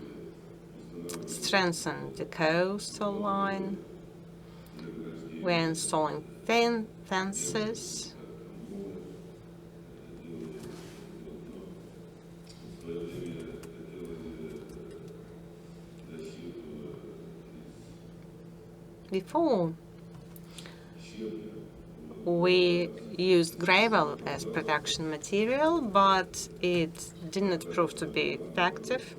strengthen the coastal line. We're installing fences. Before, we used gravel as production material, but it did not prove to be effective.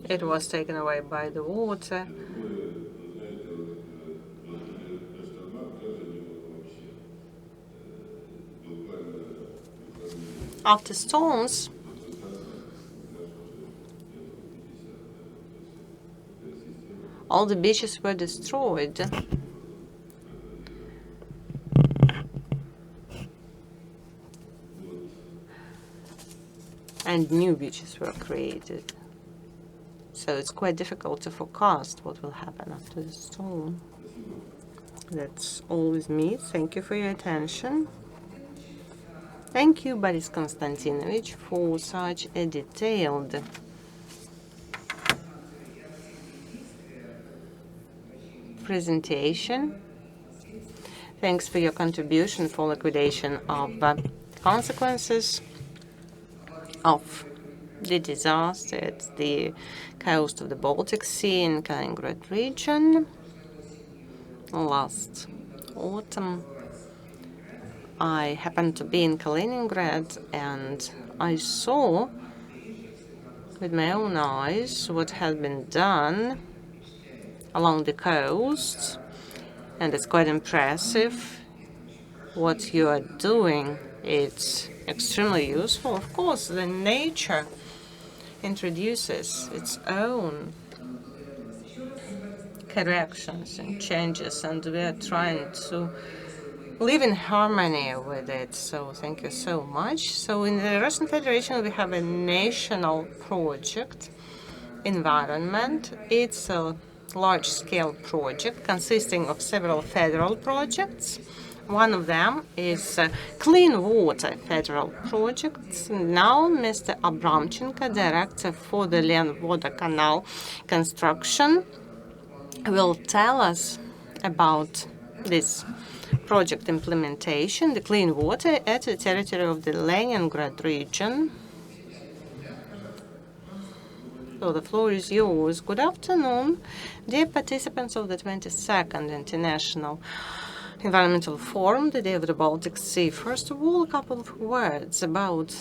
It was taken away by the water. After storms, all the beaches were destroyed. And new beaches were created. So it's quite difficult to forecast what will happen after the storm. That's all with me. Thank you for your attention. Thank you, Boris Konstantinovich, for such a detailed presentation. Thanks for your contribution for liquidation of consequences of the disaster at the coast of the Baltic Sea in Kaliningrad region. Last autumn, I happened to be in Kaliningrad and I saw with my own eyes what had been done along the coast, and it's quite impressive. what you are doing, it's extremely useful. Of course, the nature introduces its own corrections and changes, and we are trying to live in harmony with it. So thank you so much. So in the Russian Federation, we have a national project, environment. It's a large-scale project consisting of several federal projects. One of them is Clean Water Federal Project. Now, Mr. Abramchenko, Director for the Leonid Canal construction, will tell us about this project implementation, the clean water at the territory of the Leningrad region. So the floor is yours. Good afternoon, dear participants of the 22nd International Environmental Forum, the Day of the Baltic Sea. First of all, a couple of words about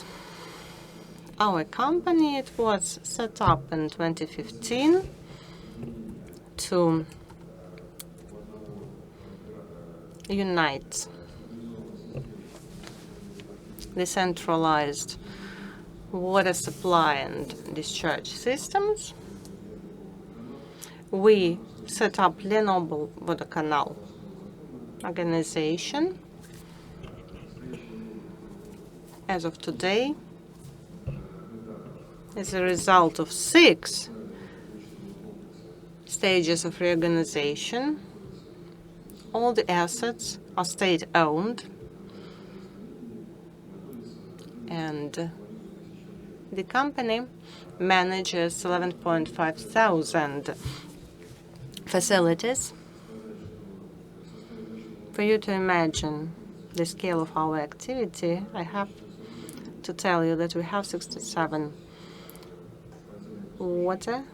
our company. It was set up in 2015 to unite decentralized water supply and discharge systems. We set up Lenoble Canal organization. As of today, as a result of 6 stages of reorganization, all the assets are state-owned, and the company manages 11.5 thousand facilities. For you to imagine the scale of our activity, I have to tell you that we have 67 water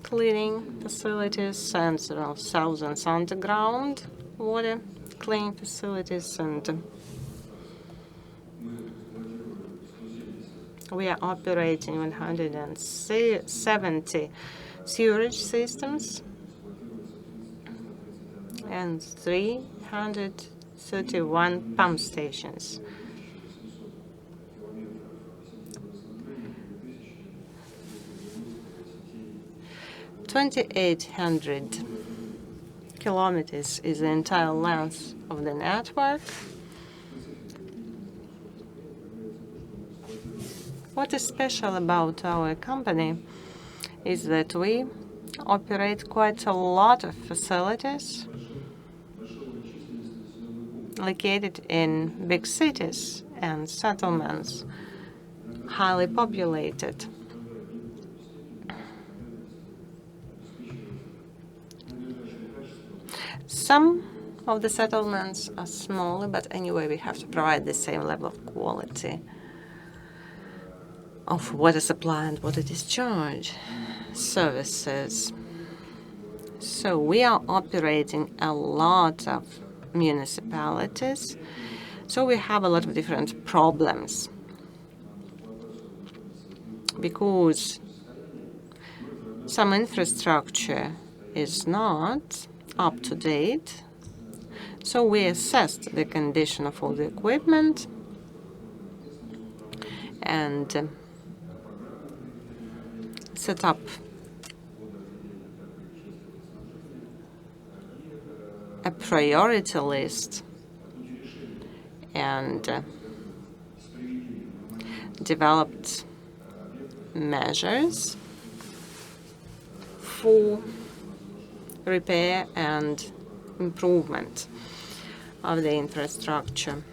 cleaning facilities and several thousands underground water cleaning facilities, and we are operating 170 sewerage systems and 331 pump stations. 2,800 kilometers is the entire length of the network. What is special about our company is that we operate quite a lot of facilities located in big cities and settlements, highly populated. Some of the settlements are smaller, but anyway, we have to provide the same level of quality of water supply and water discharge services. So we are operating a lot of municipalities, so we have a lot of different problems because some infrastructure is not up to date. So we assessed the condition of all the equipment and set up a priority list and developed measures for repair and improvement of the infrastructure.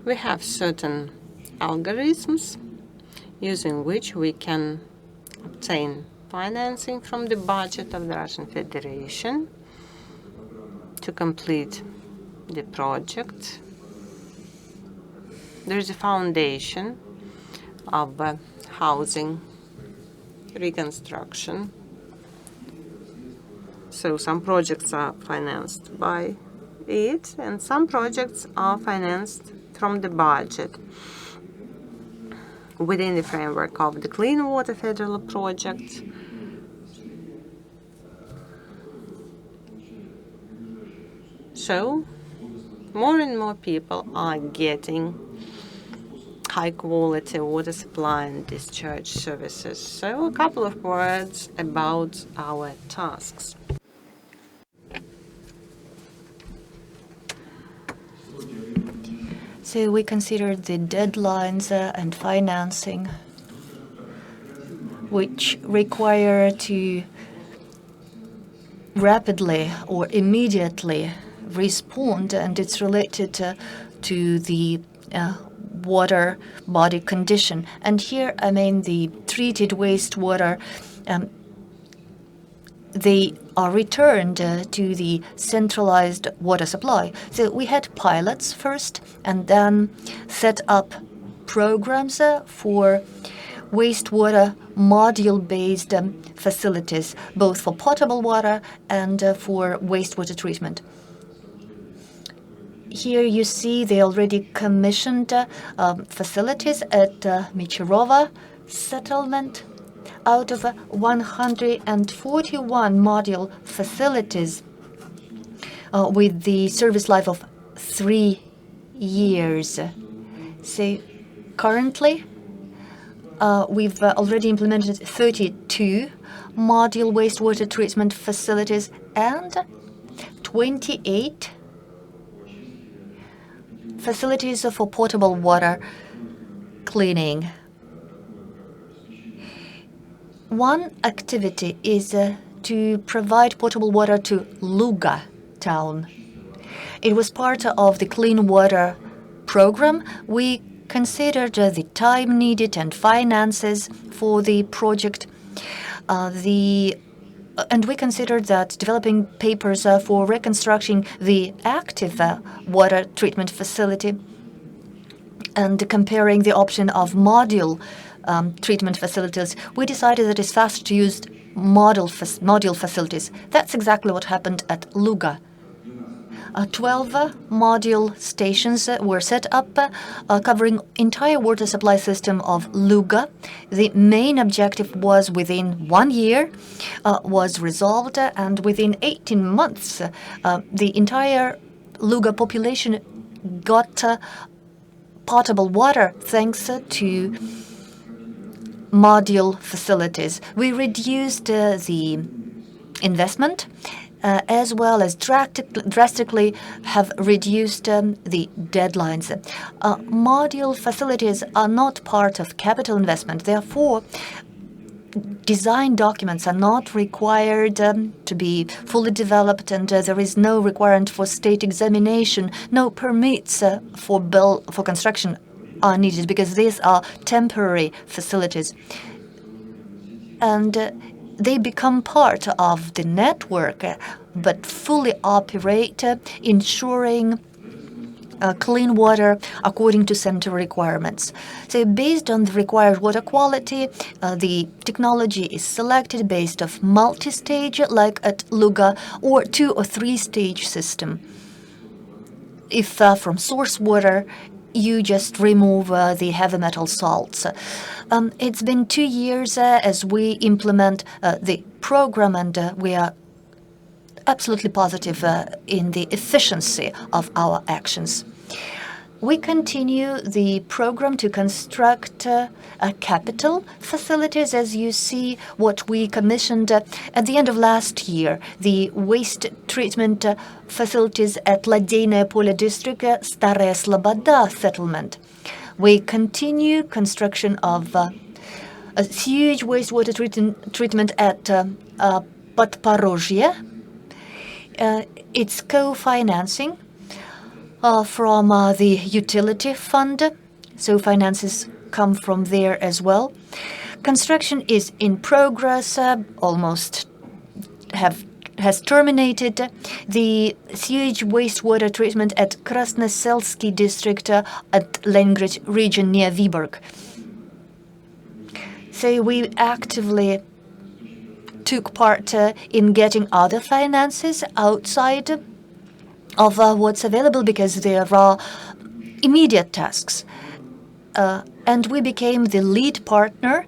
We have certain algorithms using which we can obtain financing from the budget of the Russian Federation to complete the project. There is a foundation of housing reconstruction. So some projects are financed by it, and some projects are financed from the budget within the framework of the Clean Water Federal Project. So more and more people are getting high-quality water supply and discharge services. So a couple of words about our tasks. So we considered the deadlines and financing, which require to rapidly or immediately respond, and it's related to the water body condition. And here, I mean, the treated wastewater, they are returned to the centralized water supply. So we had pilots first, and then set up programs for wastewater module-based facilities, both for potable water and for wastewater treatment. Here you see they already commissioned facilities at Michirova settlement. Out of 141 module facilities with the service life of 3 years. So currently, we've already implemented 32 module wastewater treatment facilities and 28 facilities for potable water cleaning. One activity is to provide potable water to Luga town. It was part of the clean water program. We considered the time needed and finances for the project. And we considered that developing papers for reconstructing the active water treatment facility and comparing the option of module treatment facilities, we decided that it's faster to use module facilities. That's exactly what happened at Luga. 12 module stations were set up, covering entire water supply system of Luga. The main objective was within 1 year was resolved, and within 18 months, the entire Luga population got potable water thanks to module facilities. We reduced the investment as well as drastically have reduced the deadlines. Module facilities are not part of capital investment. Therefore, design documents are not required to be fully developed, and there is no requirement for state examination. No permits for construction are needed because these are temporary facilities. And they become part of the network, but fully operate, ensuring clean water according to center requirements. So based on the required water quality, the technology is selected based off multi-stage, like at Luga, or 2 or 3 stage system. If from source water, you just remove the heavy metal salts. It's been 2 years as we implement the program, and we are absolutely positive in the efficiency of our actions. We continue the program to construct capital facilities. As you see, what we commissioned at the end of last year, the waste treatment facilities at Ladeyное Поле district, Staraya Sloboda settlement. We continue construction of a huge wastewater treatment at Podporozhye. It's co-financing from the utility fund, so finances come from there as well. Construction is in progress, almost has terminated. The sewage wastewater treatment at Krasnoselsky district at Leningrad region near Vyborg. So we actively took part in getting other finances outside of what's available, because there are immediate tasks. and we became the lead partner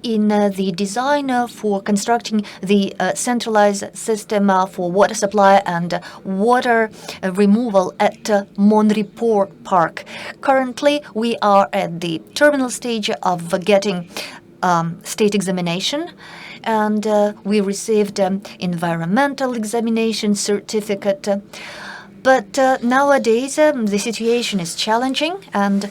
in the design for constructing the centralized system for water supply and water removal at Monreport Park. Currently, we are at the terminal stage of getting state examination, and we received environmental examination certificate. But nowadays, the situation is challenging, and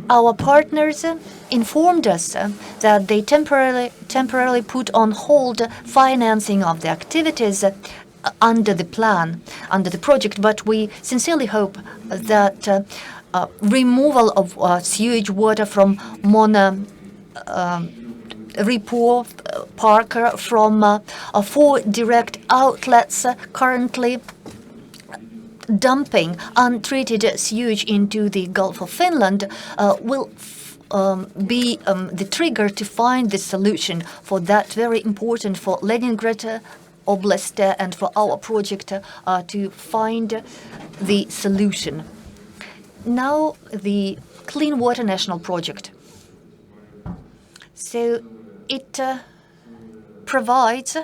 our partners informed us that they temporarily put on hold financing of the activities under the plan, under the project. But we sincerely hope that removal of sewage water from Report Park from 4 direct outlets currently dumping untreated sewage into the Gulf of Finland will be the trigger to find the solution for that very important for Leningrad Oblast and for our project to find the solution. Now the Clean Water National Project. So it provides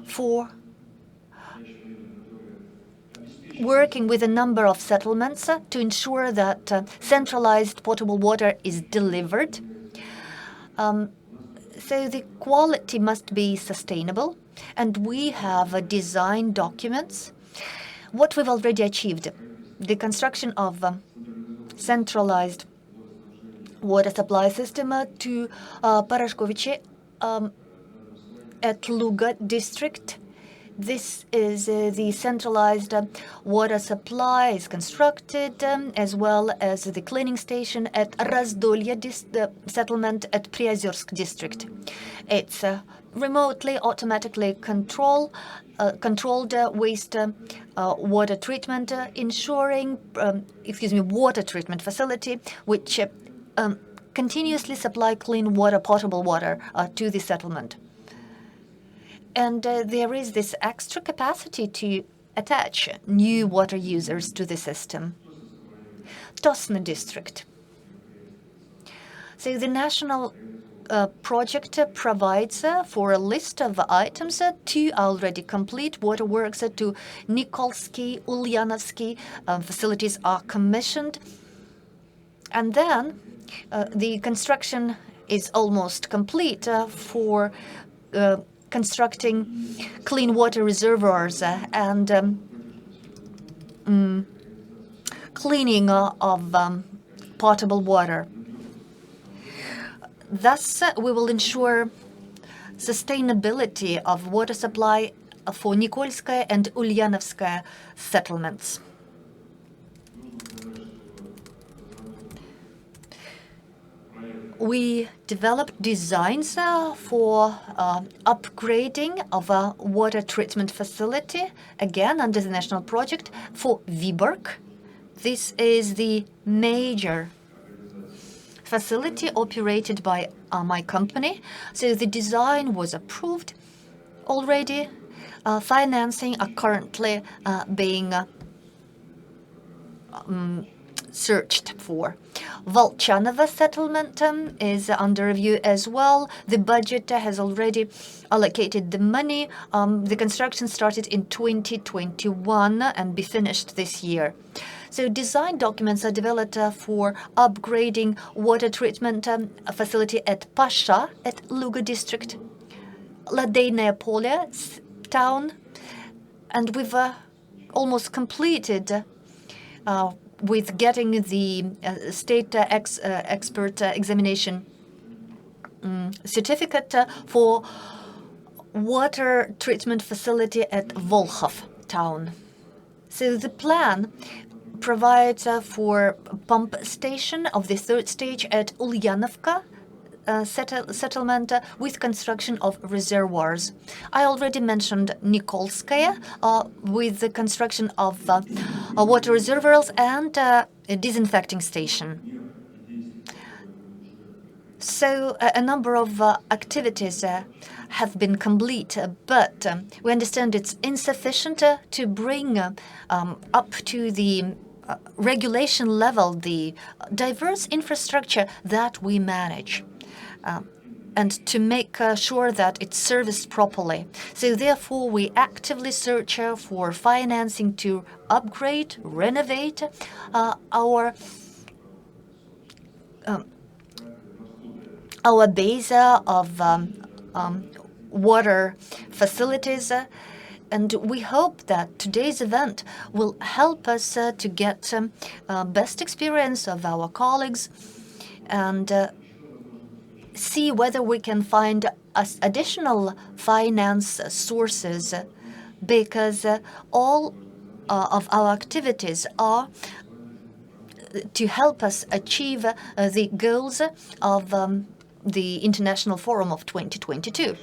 for working with a number of settlements to ensure that centralized potable water is delivered. So the quality must be sustainable, and we have design documents. What we've already achieved, the construction of centralized water supply system to Parashkovice at Luga district. This is the centralized water supply is constructed, as well as the cleaning station at Razdolye settlement at Priozersk district. It's remotely, automatically controlled waste water treatment, ensuring, water treatment facility, which continuously supply clean water, potable water to the settlement. And there is this extra capacity to attach new water users to the system. Tosna district. So the national project provides for a list of items to already complete waterworks to Nikolsky, Ulyanovsky facilities are commissioned. And then the construction is almost complete for constructing clean water reservoirs and cleaning of potable water. Thus, we will ensure sustainability of water supply for Nikolskaya and Ulyanovskaya settlements. We developed designs for upgrading of a water treatment facility, again under the national project, for Vyborg. This is the major facility operated by my company. So the design was approved already. Financing are currently being searched for. Volchanova settlement is under review as well. The budget has already allocated the money. The construction started in 2021 and be finished this year. So design documents are developed for upgrading water treatment facility at Pasha at Luga district, Ladeinaya Polya town, and we've almost completed with getting the state expert examination certificate for water treatment facility at Volkhov town. So the plan provides for pump station of the third stage at Ulyanovka settlement with construction of reservoirs. I already mentioned Nikolskaya with the construction of water reservoirs and a disinfecting station. So a number of activities have been complete, but we understand it's insufficient to bring up to the regulation level the diverse infrastructure that we manage, and to make sure that it's serviced properly. So therefore, we actively search for financing to upgrade, renovate our base of water facilities. And we hope that today's event will help us to get best experience of our colleagues and see whether we can find additional finance sources, because all of our activities are to help us achieve the goals of the International Forum of 2022.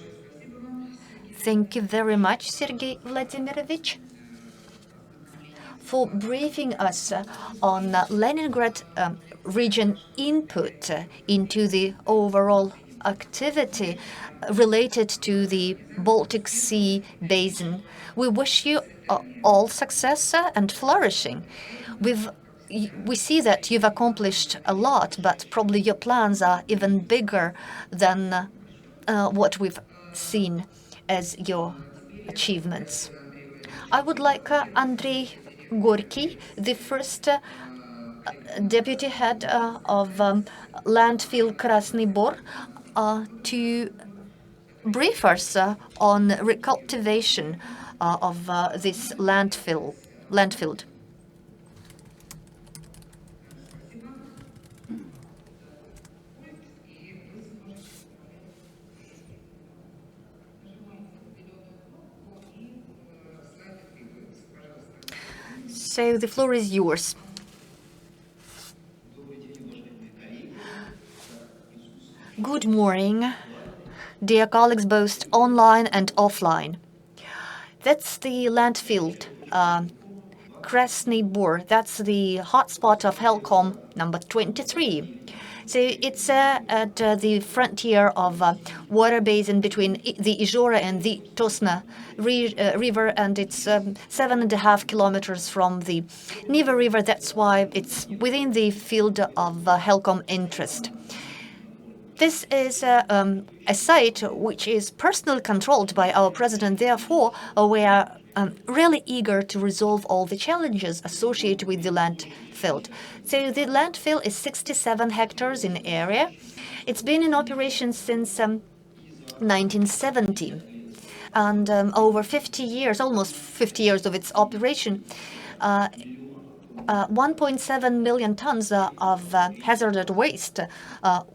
Thank you very much, Sergei Vladimirovich, for briefing us on Leningrad region input into the overall activity related to the Baltic Sea basin. We wish you all success and flourishing. We see that you've accomplished a lot, but probably your plans are even bigger than what we've seen as your achievements. I would like Andrei Gorky, the first deputy head of landfill Krasny Bor, to brief us on recultivation of this landfill. So the floor is yours. Good morning, dear colleagues, both online and offline. That's the landfill, Krasny Bor. That's the hotspot of HELCOM number 23. So it's at the frontier of water basin between the Izhora and the Tosna river, and it's 7.5 kilometers from the Neva River. That's why it's within the field of HELCOM interest. This is a site which is personally controlled by our president. Therefore, we are really eager to resolve all the challenges associated with the landfill. So the landfill is 67 hectares in area. It's been in operation since 1970. And over 50 years, almost 50 years of its operation, 1.7 million tons of hazardous waste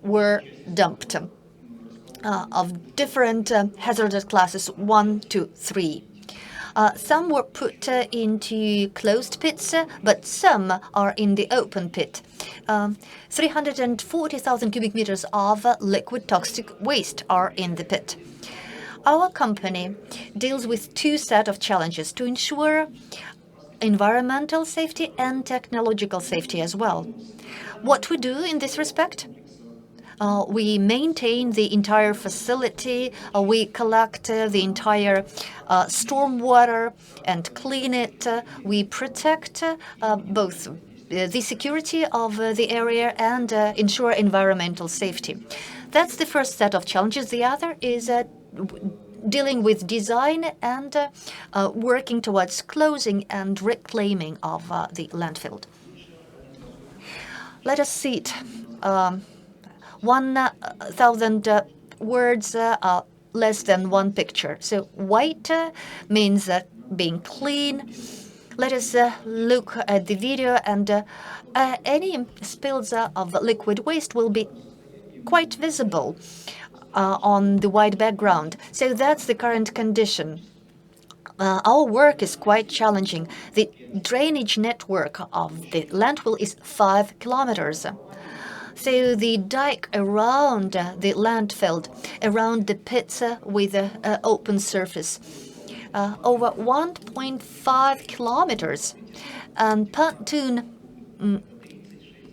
were dumped of different hazardous classes 1 to 3. Some were put into closed pits, but some are in the open pit. 340,000 cubic meters of liquid toxic waste are in the pit. Our company deals with two sets of challenges to ensure environmental safety and technological safety as well. What we do in this respect? We maintain the entire facility. We collect the entire stormwater and clean it. We protect both the security of the area and ensure environmental safety. That's the first set of challenges. The other is dealing with design and working towards closing and reclaiming of the landfill. Let us see it. 1,000 words are less than one picture. So white means being clean. Let us look at the video, and any spills of liquid waste will be quite visible on the white background. So that's the current condition. Our work is quite challenging. The drainage network of the landfill is 5 kilometers. So the dike around the landfill, around the pits with an open surface, over 1.5 kilometers. And pontoon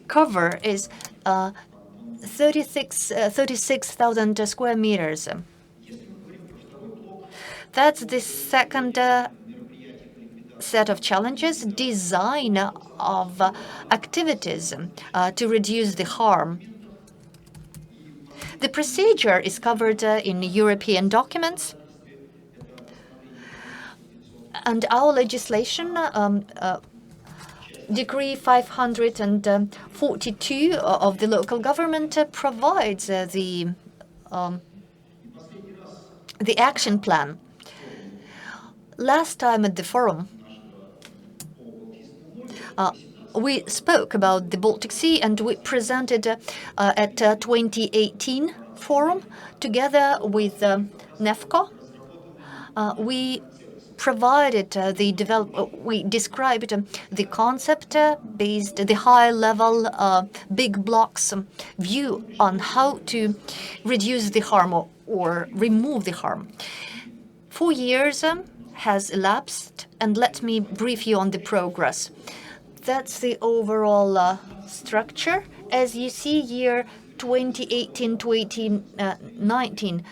cover is 36,000 square meters. That's the second set of challenges, design of activities to reduce the harm. The procedure is covered in European documents, and our legislation, Decree 542 of the local government, provides the action plan. Last time at the forum, we spoke about the Baltic Sea, and we presented at 2018 forum together with NEFCO. We provided we described the concept based the high-level big blocks view on how to reduce the harm or remove the harm. 4 years has elapsed, and let me brief you on the progress. That's the overall structure. As you see here, 2018 to 2019,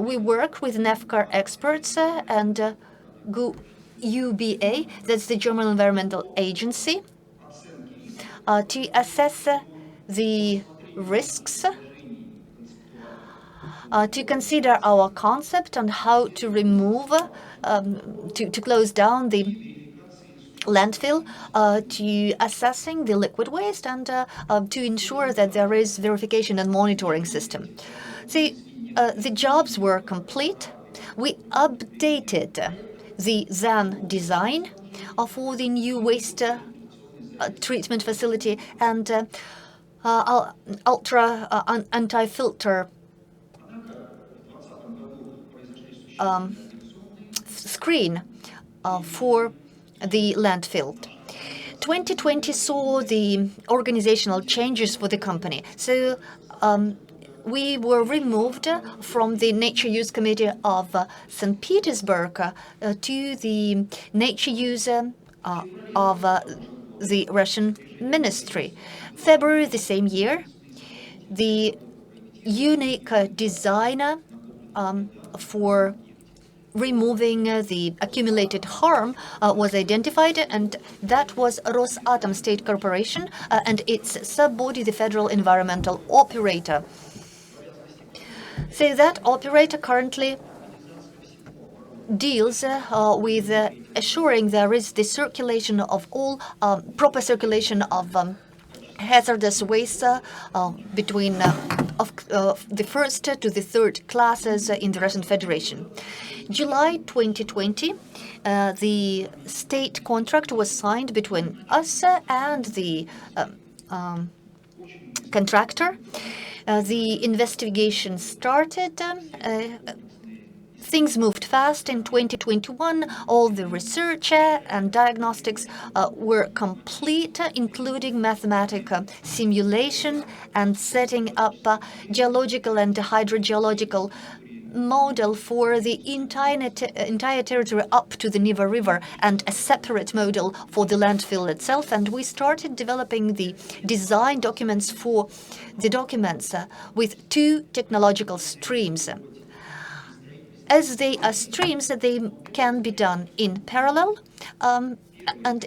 we work with NEFCA experts and UBA, that's the German Environmental Agency, to assess the risks, to consider our concept on how to remove, to close down the landfill, to assessing the liquid waste, and to ensure that there is verification and monitoring system. See, the jobs were complete. We updated the then design for the new waste treatment facility and ultra anti-filter screen for the landfill. 2020 saw the organizational changes for the company. So we were removed from the Nature Use Committee of Saint-Petersburg to the Nature Use of the Russian Ministry. February the same year, the unique designer for removing the accumulated harm was identified, and that was Rosatom State Corporation and its sub-body, the Federal Environmental Operator. So that operator currently deals with assuring there is the circulation of all proper circulation of hazardous waste between the first to the third classes in the Russian Federation. July 2020, the state contract was signed between us and the contractor. The investigation started. Things moved fast in 2021. All the research and diagnostics were complete, including mathematical simulation and setting up a geological and hydrogeological model for the entire territory up to the Neva River, and a separate model for the landfill itself. And we started developing the design documents for the documents with two technological streams. As they are streams, they can be done in parallel, and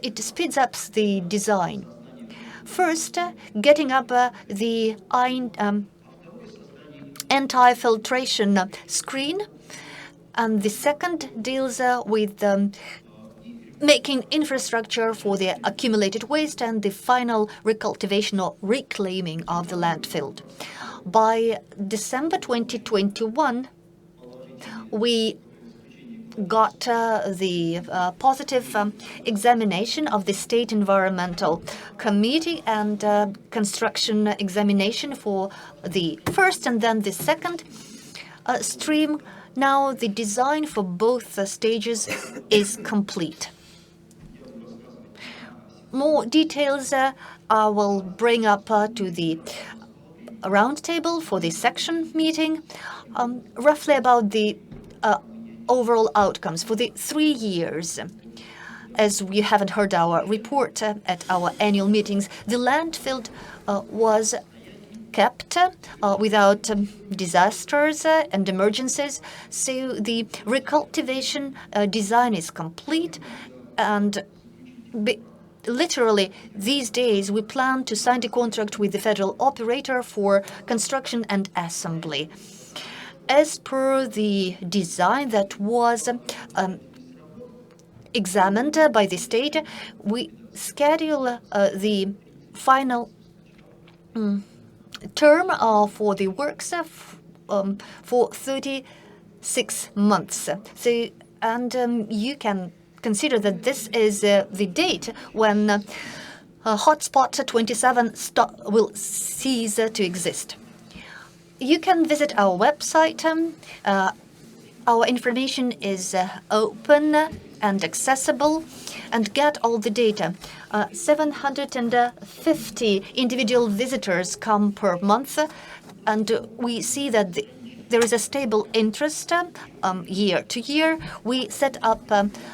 it speeds up the design. First, getting up the anti-filtration screen, and the second deals with making infrastructure for the accumulated waste and the final recultivation or reclaiming of the landfill. By December 2021, we got the positive examination of the State Environmental Committee and construction examination for the first and then the second stream. Now the design for both stages is complete. More details I will bring up to the roundtable for the section meeting, roughly about the overall outcomes for the 3 years. As we haven't heard our report at our annual meetings, the landfill was kept without disasters and emergencies. So the recultivation design is complete, and literally these days we plan to sign the contract with the federal operator for construction and assembly. As per the design that was examined by the state, we schedule the final term for the works for 36 months. So, and you can consider that this is the date when Hotspot 27 will cease to exist. You can visit our website. Our information is open and accessible, and get all the data. 750 individual visitors come per month, and we see that there is a stable interest year to year. We set up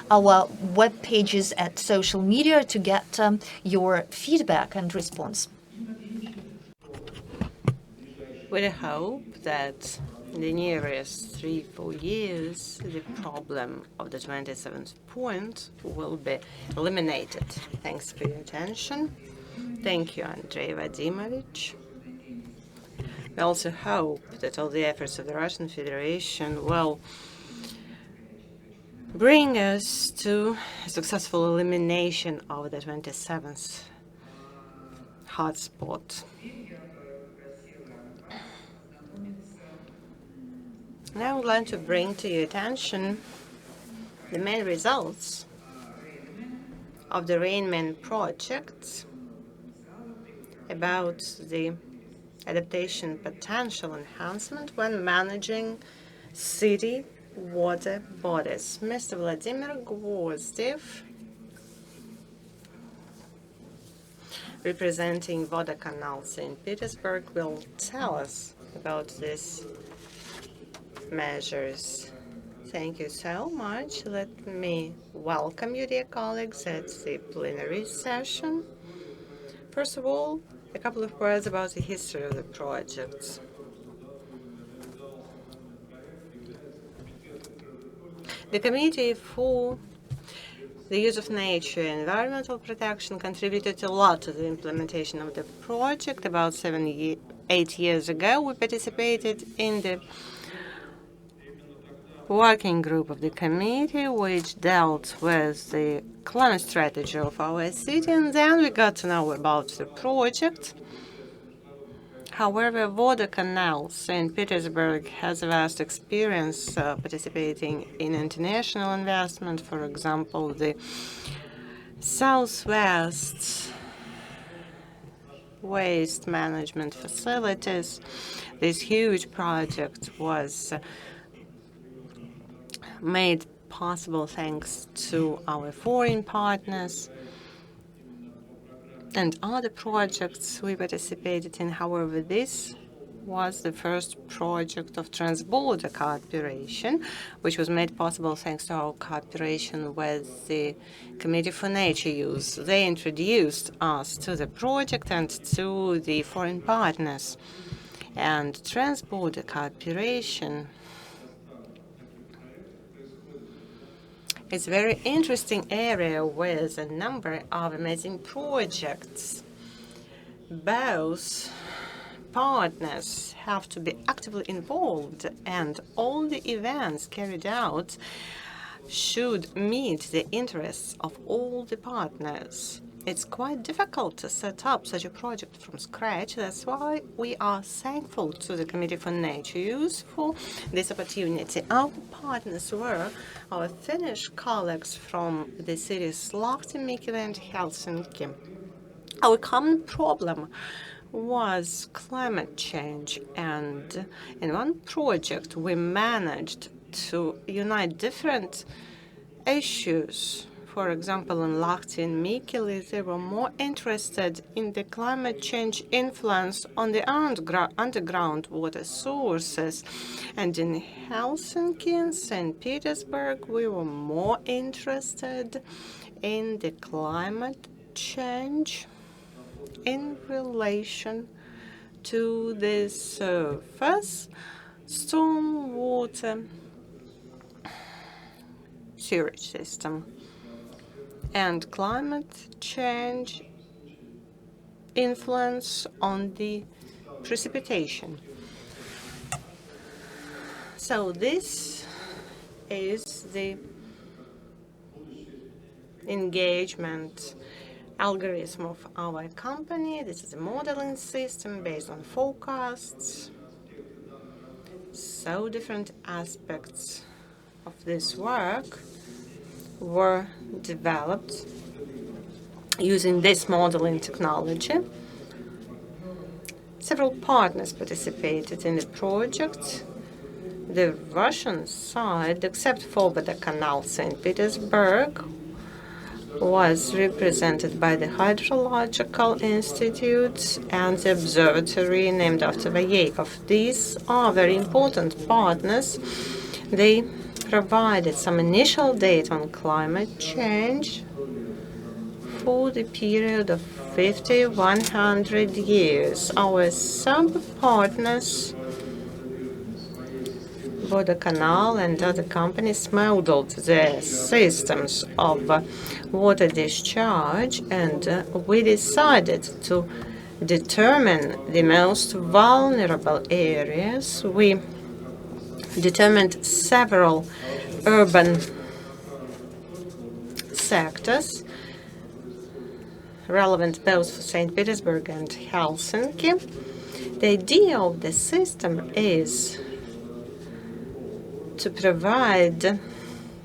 our web pages at social media to get your feedback and response. We hope that in the nearest 3-4 years, the problem of the 27th point will be eliminated. Thanks for your attention. Thank you, Andrei Vadimovich. We also hope that all the efforts of the Russian Federation will bring us to a successful elimination of the 27th hotspot. Now I would like to bring to your attention the main results of the Rainman project about the adaptation potential enhancement when managing city water bodies. Mr. Vladimir Gvozdev, representing Vodokanal Saint-Petersburg, will tell us about these measures. Thank you so much. Let me welcome you, dear colleagues, at the plenary session. First of all, a couple of words about the history of the project. The Committee for the Use of Nature and Environmental Protection contributed a lot to the implementation of the project. About 8 years ago, we participated in the working group of the committee, which dealt with the climate strategy of our city, and then we got to know about the project. However, Vodokanal St. Petersburg has a vast experience participating in international investment. For example, the Southwest waste management facilities. This huge project was made possible thanks to our foreign partners and other projects we participated in. However, this was the first project of transborder cooperation, which was made possible thanks to our cooperation with the Committee for Nature Use. They introduced us to the project and to the foreign partners. And transborder cooperation is a very interesting area with a number of amazing projects. Both partners have to be actively involved, and all the events carried out should meet the interests of all the partners. It's quite difficult to set up such a project from scratch. That's why we are thankful to the Committee for Nature Use for this opportunity. Our partners were our Finnish colleagues from the cities Lahti, Mikkeli, and Helsinki. Our common problem was climate change, and in one project we managed to unite different issues. For example, in Lahti and Mikkeli, they were more interested in the climate change influence on the underground water sources. And in Helsinki and St. Petersburg, we were more interested in the climate change in relation to the surface stormwater sewage system and climate change influence on the precipitation. So this is the engagement algorithm of our company. This is a modeling system based on forecasts. So different aspects of this work were developed using this modeling technology. Several partners participated in the project. The Russian side, except for the canal Saint-Petersburg, was represented by the Hydrological Institute and the observatory named after Vayekov. These are very important partners. They provided some initial data on climate change for the period of 50-100 years. Our sub-partners, Canal and other companies, modeled the systems of water discharge, and we decided to determine the most vulnerable areas. We determined several urban sectors relevant both for St. Petersburg and Helsinki. The idea of the system is to provide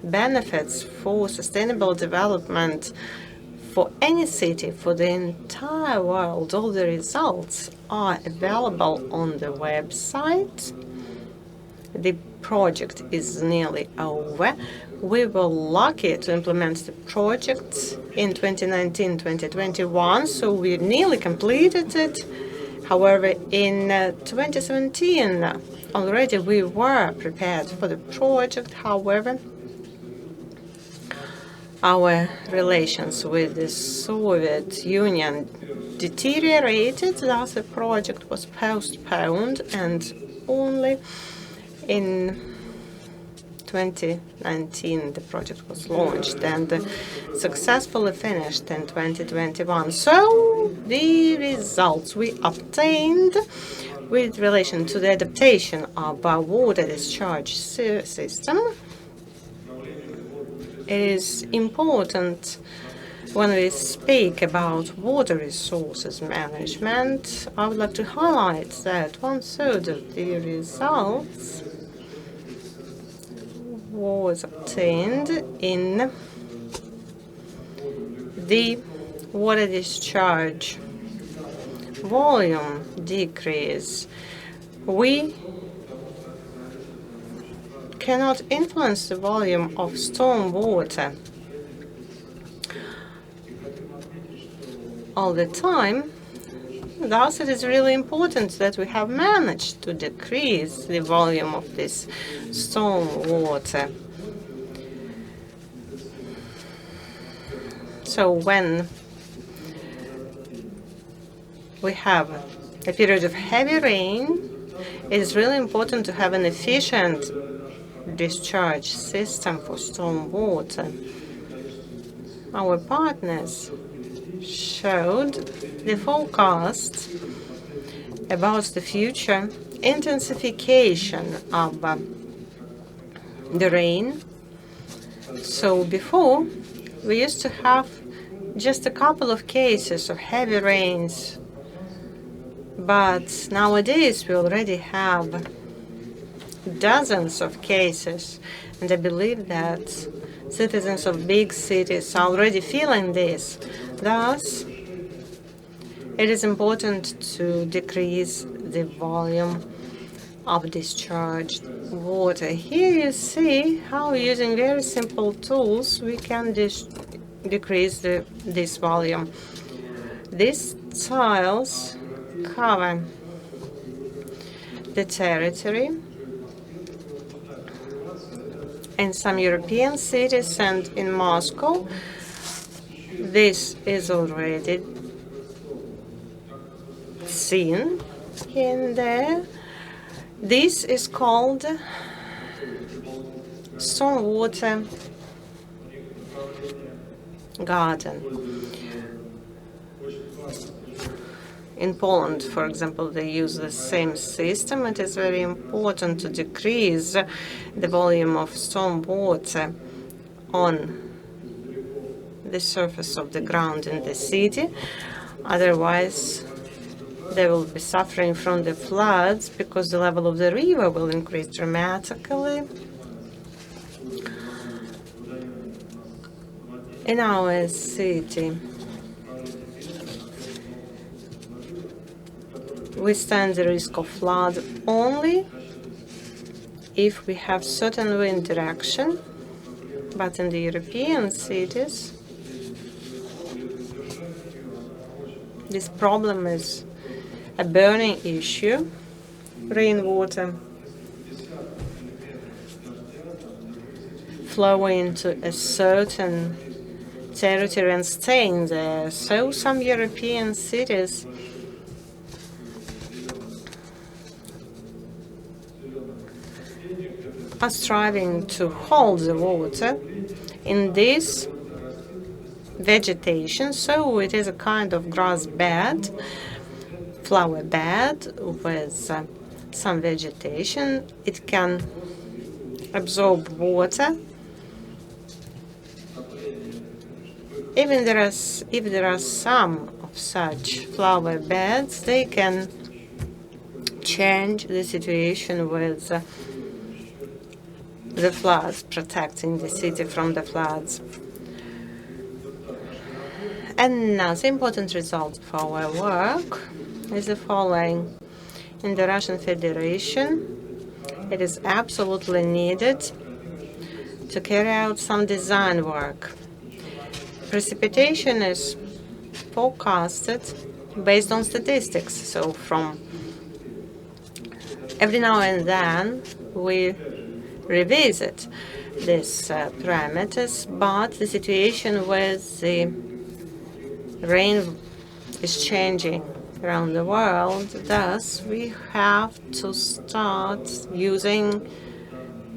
benefits for sustainable development for any city, for the entire world. All the results are available on the website. The project is nearly over. We were lucky to implement the project in 2019-2021, so we nearly completed it. However, in 2017, already we were prepared for the project. However, our relations with the Soviet Union deteriorated, thus the project was postponed, and only in 2019 the project was launched and successfully finished in 2021. So the results we obtained with relation to the adaptation of our water discharge system is important when we speak about water resources management. I would like to highlight that 1/3 of the results was obtained in the water discharge volume decrease. We cannot influence the volume of storm water all the time. Thus, it is really important that we have managed to decrease the volume of this storm water. So when we have a period of heavy rain, it is really important to have an efficient discharge system for storm water. Our partners showed the forecast about the future intensification of the rain. So before, we used to have just a couple of cases of heavy rains, but nowadays we already have dozens of cases, and I believe that citizens of big cities are already feeling this. Thus, it is important to decrease the volume of discharged water. Here you see how, using very simple tools, we can decrease this volume. These tiles cover the territory in some European cities and in Moscow. This is already seen. here and there. This is called stormwater garden. In Poland, for example, they use the same system. It is very important to decrease the volume of stormwater on the surface of the ground in the city. Otherwise, they will be suffering from the floods because the level of the river will increase dramatically. In our city, we stand the risk of flood only if we have certain wind direction, but in the European cities, this problem is a burning issue. Rainwater flowing into a certain territory and staying there. So some European cities are striving to hold the water in this vegetation. So it is a kind of grass bed, flower bed with some vegetation. It can absorb water. Even if there are some of such flower beds, they can change the situation with the floods, protecting the city from the floods. Another important result for our work is the following. In the Russian Federation, it is absolutely needed to carry out some design work. Precipitation is forecasted based on statistics. So from every now and then we revisit these parameters, but the situation with the rain is changing around the world. Thus, we have to start using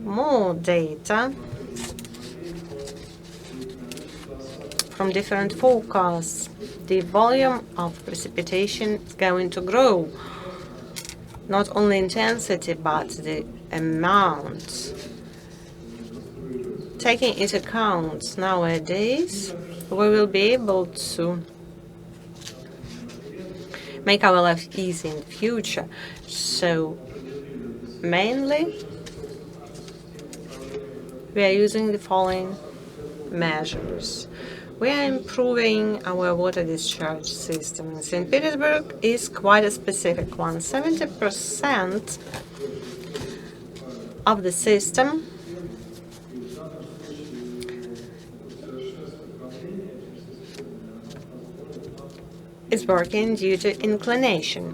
more data from different forecasts. The volume of precipitation is going to grow, not only intensity, but the amount. Taking into account nowadays, we will be able to make our life easy in the future. So mainly we are using the following measures. We are improving our water discharge system. In St. Petersburg is quite a specific one. 70% of the system is working due to inclination.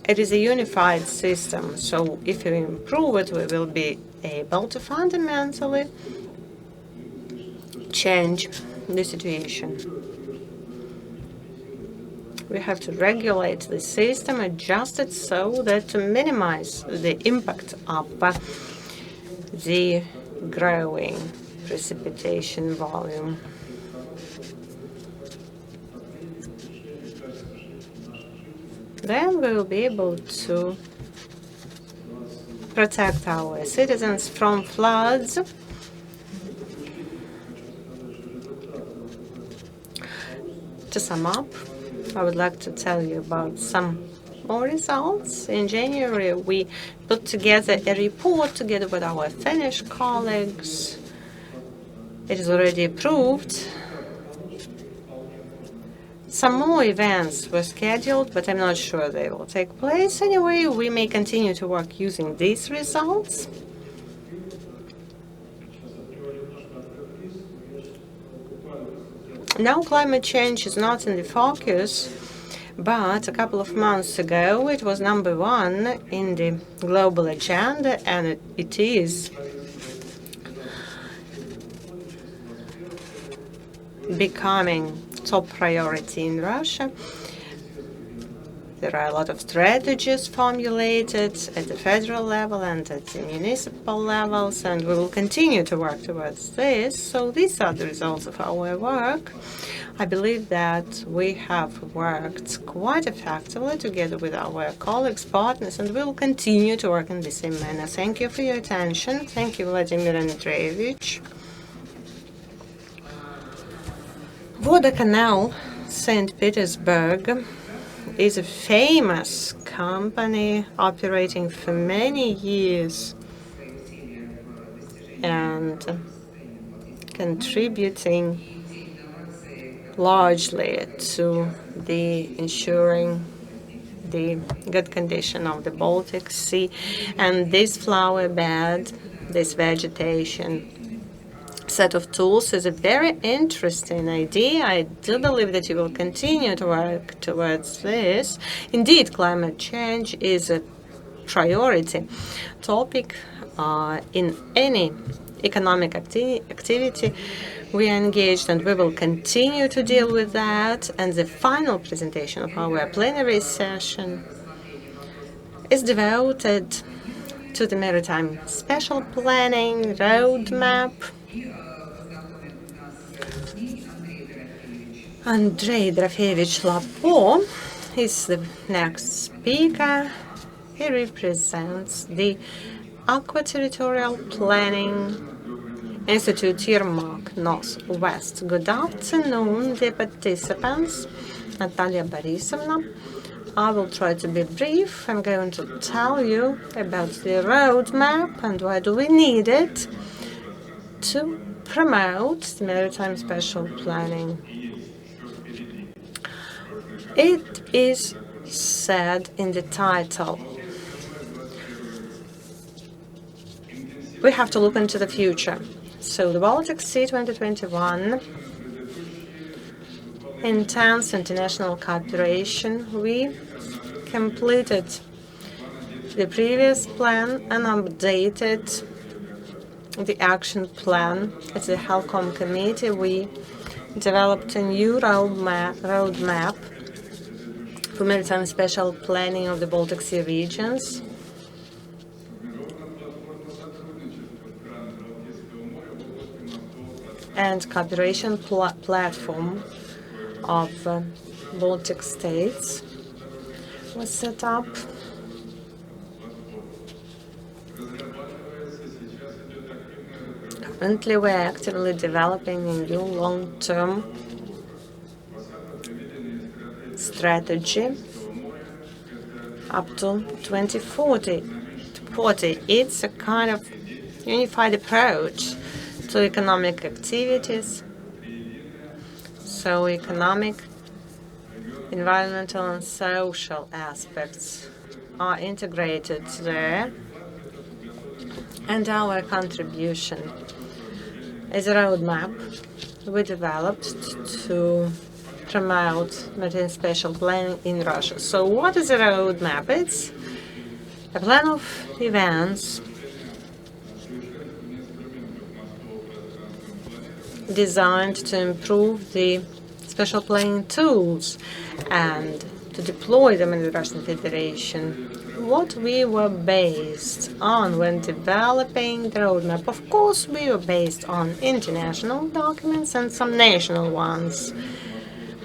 It is a unified system, so if we improve it, we will be able to fundamentally change the situation. We have to regulate the system, adjust it so that to minimize the impact of the growing precipitation volume. Then we will be able to protect our citizens from floods. To sum up, I would like to tell you about some more results. In January, we put together a report together with our Finnish colleagues. It is already approved. Some more events were scheduled, but I'm not sure they will take place. Anyway, we may continue to work using these results. Now climate change is not in the focus, but a couple of months ago it was #1 in the global agenda, and it is becoming top priority in Russia. There are a lot of strategies formulated at the federal level and at the municipal levels, and we will continue to work towards this. So these are the results of our work. I believe that we have worked quite effectively together with our colleagues, partners, and we will continue to work in the same manner. Thank you for your attention. Thank you, Vladimir Andreevich. Voda Canal, St. Petersburg, is a famous company operating for many years and contributing largely to the ensuring the good condition of the Baltic Sea. And this flower bed, this vegetation set of tools is a very interesting idea. I do believe that you will continue to work towards this. Indeed, climate change is a priority topic in any economic activity we are engaged, and we will continue to deal with that. And the final presentation of our plenary session is devoted to the maritime special planning roadmap. Andrei Drafevich Lapo is the next speaker. He represents the Aqua-Territorial Planning Institute Yermak, Northwest. Good afternoon, dear participants. Natalia Borisovna. I will try to be brief. I'm going to tell you about the roadmap and why do we need it to promote the maritime special planning. It is said in the title, we have to look into the future. So the Baltic Sea 2021, intense international cooperation. We completed the previous plan and updated the action plan. At the HELCOM committee, we developed a new roadmap for maritime special planning of the Baltic Sea regions. And cooperation platform of Baltic states was set up. Currently, we're actively developing a new long-term strategy up to 2040. It's a kind of unified approach to economic activities. So economic, environmental and social aspects are integrated there. And our contribution is a roadmap we developed to promote maritime special planning in Russia. So what is a roadmap? It's a plan of events designed to improve the special planning tools and to deploy them in the Russian Federation. What we were based on when developing the roadmap, of course, we were based on international documents and some national ones.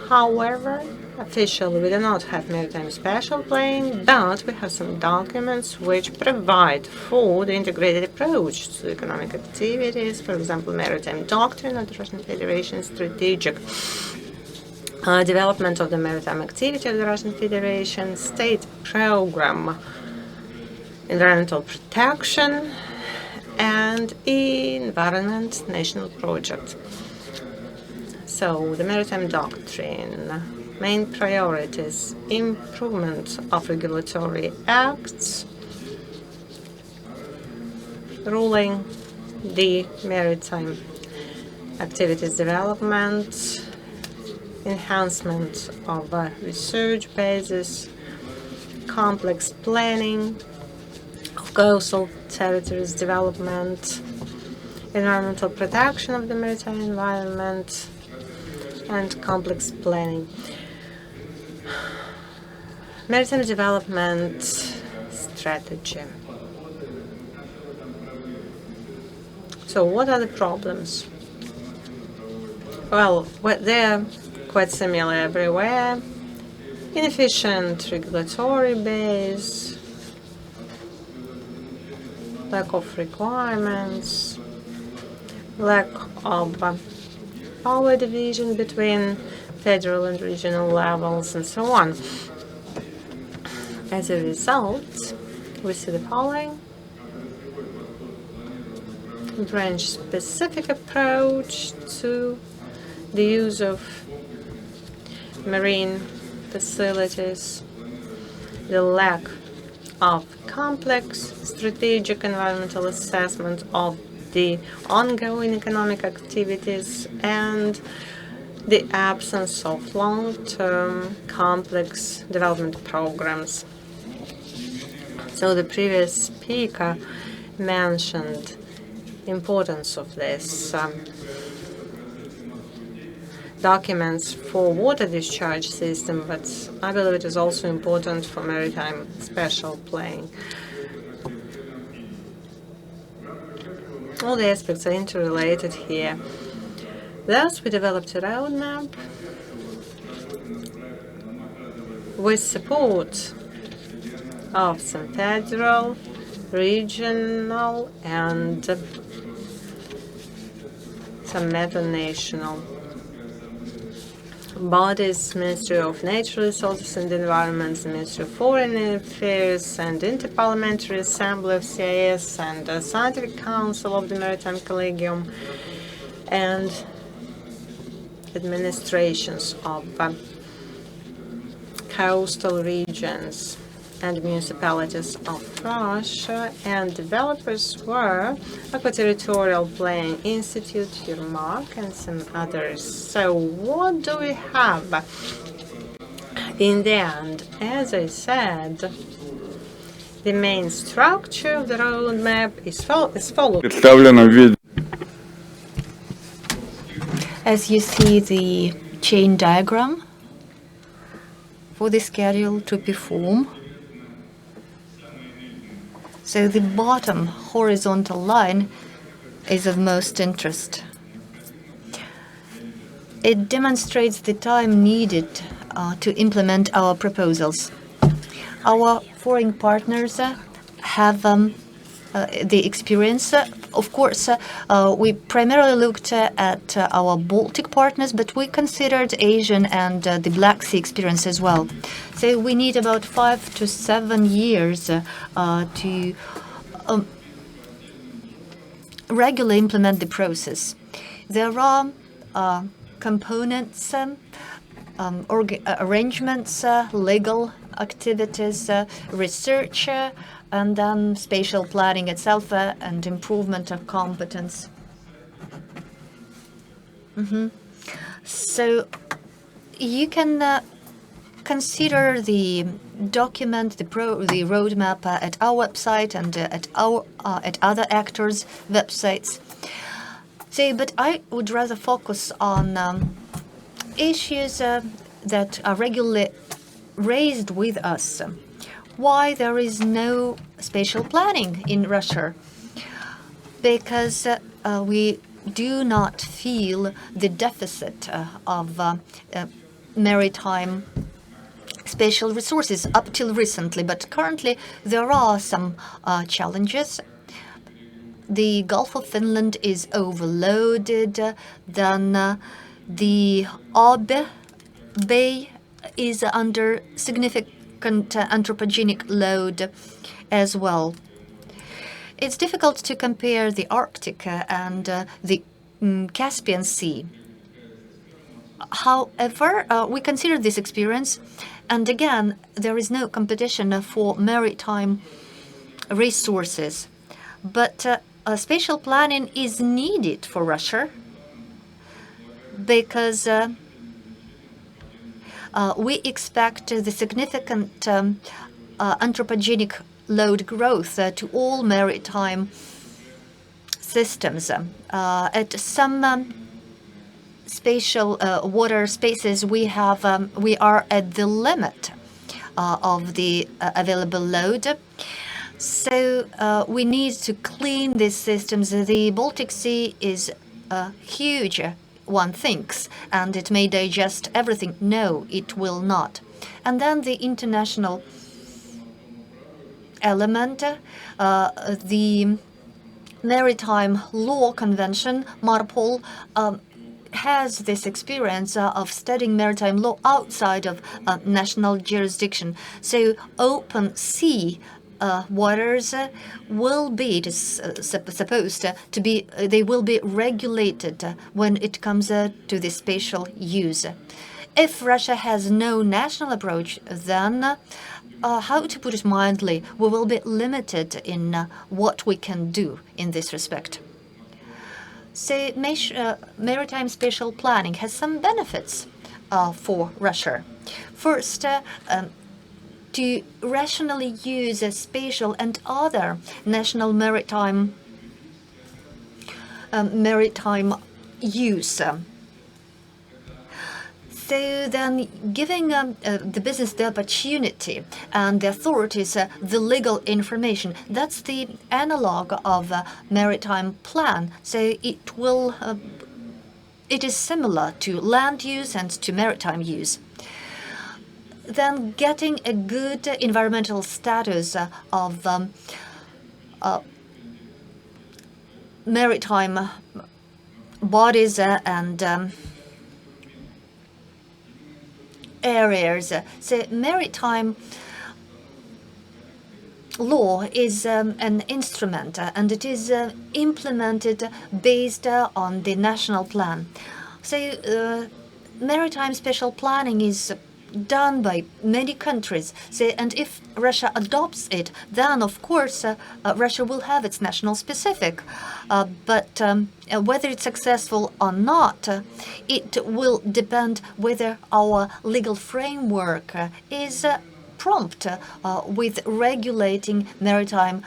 However, officially, we do not have maritime special planning, but we have some documents which provide for the integrated approach to economic activities, for example, maritime doctrine of the Russian Federation, strategic development of the maritime activity of the Russian Federation, state program, environmental protection, and environment national project. So the maritime doctrine, main priorities, improvement of regulatory acts, ruling the maritime activities development, enhancement of research bases, complex planning of coastal territories development, environmental protection of the maritime environment, and complex planning. Maritime development strategy. So what are the problems? Well, they're quite similar everywhere. Inefficient regulatory base, lack of requirements, lack of power division between federal and regional levels, and so on. As a result, we see the following: branch-specific approach to the use of marine facilities, the lack of complex strategic environmental assessment of the ongoing economic activities, and the absence of long-term complex development programs. So the previous speaker mentioned importance of this documents for water discharge system, but I believe it is also important for maritime special planning. All the aspects are interrelated here. Thus, we developed a roadmap with support of some federal, regional, and some meta-national bodies: Ministry of Natural Resources and Environment, the Ministry of Foreign Affairs, and Interparliamentary Assembly of CIS, and the Scientific Council of the Maritime Collegium, and administrations of coastal regions and municipalities of Russia, and developers were Aquaterritorial Planning Institute, Yermak, and some others. So what do we have in the end? As I said, the main structure of the roadmap is followed. As you see the chain diagram for the schedule to perform, so the bottom horizontal line is of most interest. It demonstrates the time needed to implement our proposals. Our foreign partners have the experience. Of course, we primarily looked at our Baltic partners, but we considered Asian and the Black Sea experience as well. So we need about 5 to 7 years to regularly implement the process. There are components, arrangements, legal activities, research, and then spatial planning itself and improvement of competence. So you can consider the document, the roadmap at our website and at other actors' websites. So, but I would rather focus on issues that are regularly raised with us. Why there is no spatial planning in Russia? Because we do not feel the deficit of maritime spatial resources up till recently, but currently there are some challenges. The Gulf of Finland is overloaded, then the Ob Bay is under significant anthropogenic load as well. It's difficult to compare the Arctic and the Caspian Sea. However, we consider this experience, and again, there is no competition for maritime resources. But spatial planning is needed for Russia because we expect the significant anthropogenic load growth to all maritime systems. At some spatial water spaces, we are at the limit of the available load. So we need to clean these systems. The Baltic Sea is huge, one thinks, and it may digest everything. No, it will not. And then the international element, the Maritime Law Convention, MARPOL, has this experience of studying maritime law outside of national jurisdiction. So open sea waters will be, it is supposed to be, they will be regulated when it comes to the spatial use. If Russia has no national approach, then how to put it mildly, we will be limited in what we can do in this respect. So maritime spatial planning has some benefits for Russia. First, to rationally use spatial and other national maritime use. So then giving the business the opportunity and the authorities the legal information, that's the analog of maritime plan. So it is similar to land use and to maritime use. Then getting a good environmental status of maritime bodies and areas. So maritime law is an instrument and it is implemented based on the national plan. So maritime special planning is done by many countries. So, and if Russia adopts it, then of course Russia will have its national specific. But whether it's successful or not, it will depend whether our legal framework is prompt with regulating maritime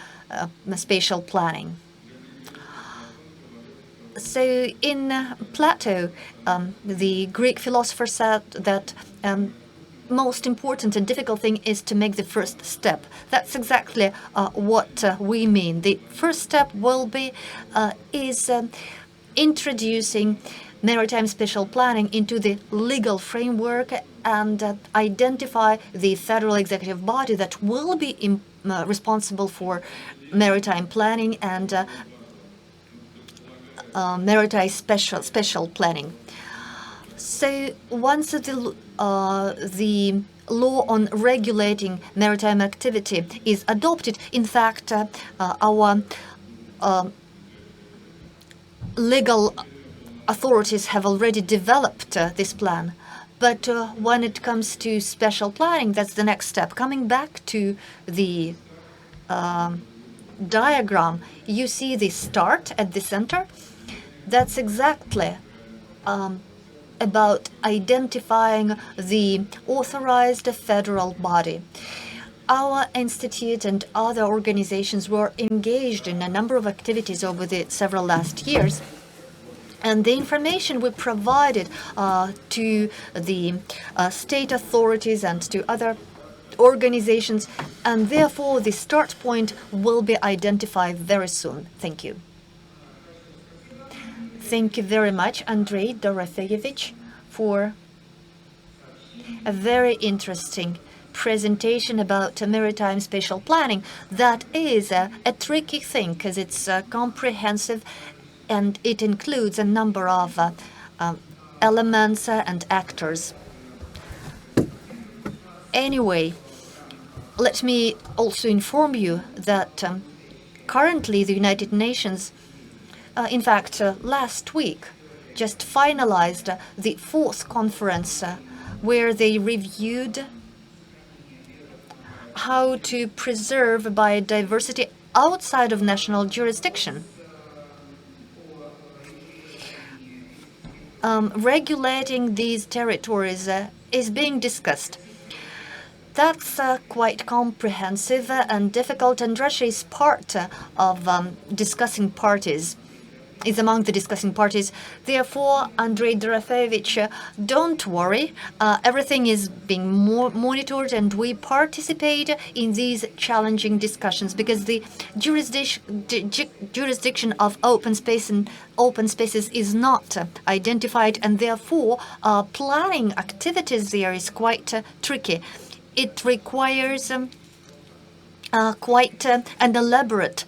spatial planning. So in Plato, the Greek philosopher said that most important and difficult thing is to make the first step. That's exactly what we mean. The first step will be introducing maritime spatial planning into the legal framework and identify the federal executive body that will be responsible for maritime planning and maritime special planning. So once the law on regulating maritime activity is adopted, in fact, our legal authorities have already developed this plan. But when it comes to special planning, that's the next step. Coming back to the diagram, you see the start at the center. That's exactly about identifying the authorized federal body. Our institute and other organizations were engaged in a number of activities over the several last years. And the information we provided to the state authorities and to other organizations, and therefore the start point will be identified very soon. Thank you. Thank you very much, Andrei Dorofeyevich, for a very interesting presentation about maritime spatial planning. That is a tricky thing because it's comprehensive and it includes a number of elements and actors. Anyway, let me also inform you that currently the United Nations, in fact, last week, just finalized the fourth conference where they reviewed how to preserve biodiversity outside of national jurisdiction. Regulating these territories is being discussed. That's quite comprehensive and difficult, and Russia is part of discussing parties. is among the discussing parties. Therefore, Andrei Dorofeyevich, don't worry. Everything is being monitored, and we participate in these challenging discussions because the jurisdiction of open spaces is not identified, and therefore planning activities there is quite tricky. It requires quite an elaborate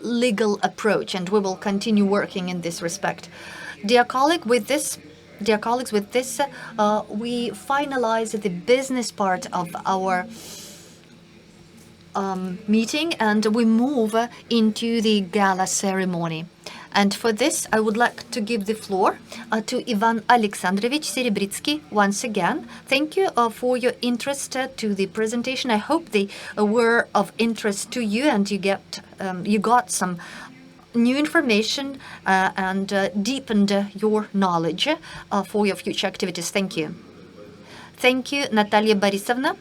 legal approach, and we will continue working in this respect. Dear colleagues, with this, we finalize the business part of our meeting, and we move into the gala ceremony. And for this, I would like to give the floor to Ivan Alexandrovich Serebritsky once again. Thank you for your interest to the presentation. I hope they were of interest to you, and you got some new information and deepened your knowledge for your future activities. Thank you. Thank you, Natalia Borisovna.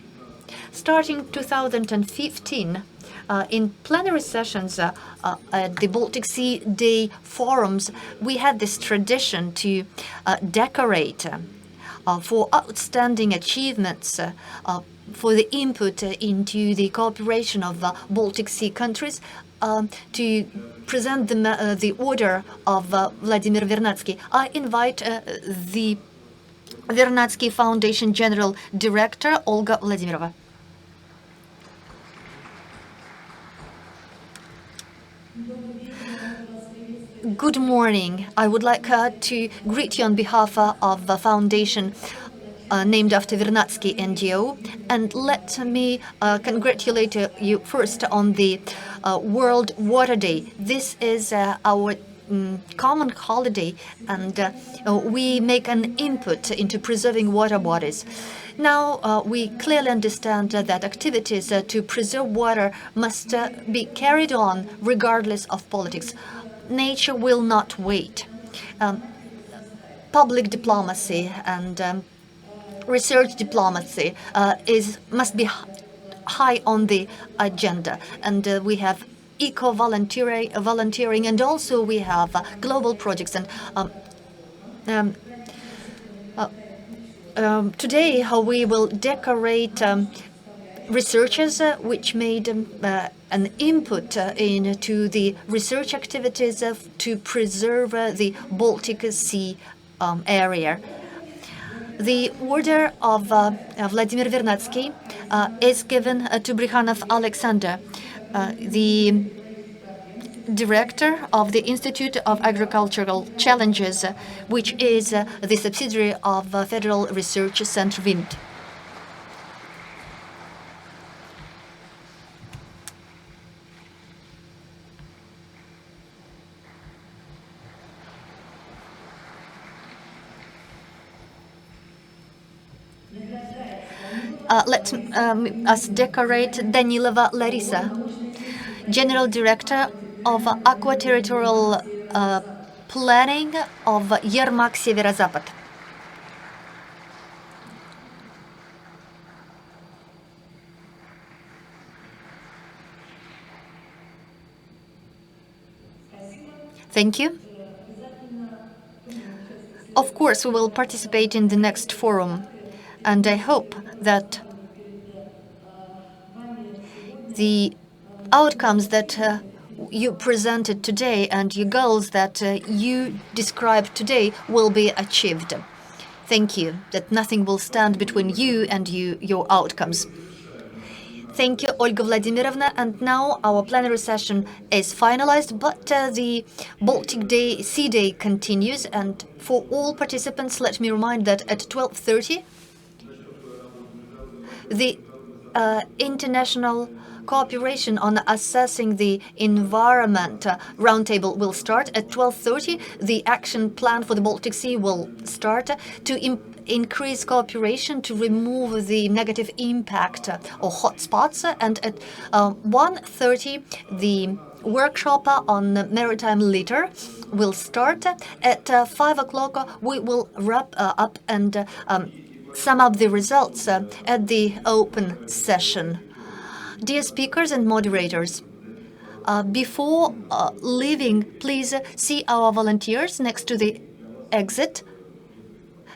Starting 2015, in plenary sessions at the Baltic Sea Day forums, we had this tradition to decorate for outstanding achievements, for the input into the cooperation of Baltic Sea countries, to present the order of Vladimir Vernadsky. I invite the Vernadsky Foundation General Director, Olga Vladimirova. Good morning. I would like to greet you on behalf of the foundation named after Vernadsky NGO, and let me congratulate you first on the World Water Day. This is our common holiday, and we make an input into preserving water bodies. Now, we clearly understand that activities to preserve water must be carried on regardless of politics. Nature will not wait. Public diplomacy and research diplomacy must be high on the agenda, and we have volunteering, and also we have global projects. And today we will decorate researchers which made an input into the research activities to preserve the Baltic Sea area. The order of Vladimir Vernadsky is given to Brikhanov Alexander, the director of the Institute of Agricultural Challenges, which is the subsidiary of Federal Research Center WIND. Let us decorate Danilova Larisa, General Director of Aquaterritorial Planning of Yermak Severozapad. Thank you. Of course, we will participate in the next forum, and I hope that the outcomes that you presented today and your goals that you described today will be achieved. Thank you, that nothing will stand between you and your outcomes. Thank you, Olga Vladimirovna. And now our plenary session is finalized, but the Baltic Sea Day continues. And for all participants, let me remind that at 12:30, the International Cooperation on Assessing the Environment Roundtable will start. At 12:30, the action plan for the Baltic Sea will start to increase cooperation to remove the negative impact or hotspots. And at 1:30, the workshop on maritime litter will start. At 5 o'clock, we will wrap up and sum up the results at the open session. Dear speakers and moderators, Before leaving, please see our volunteers next to the exit.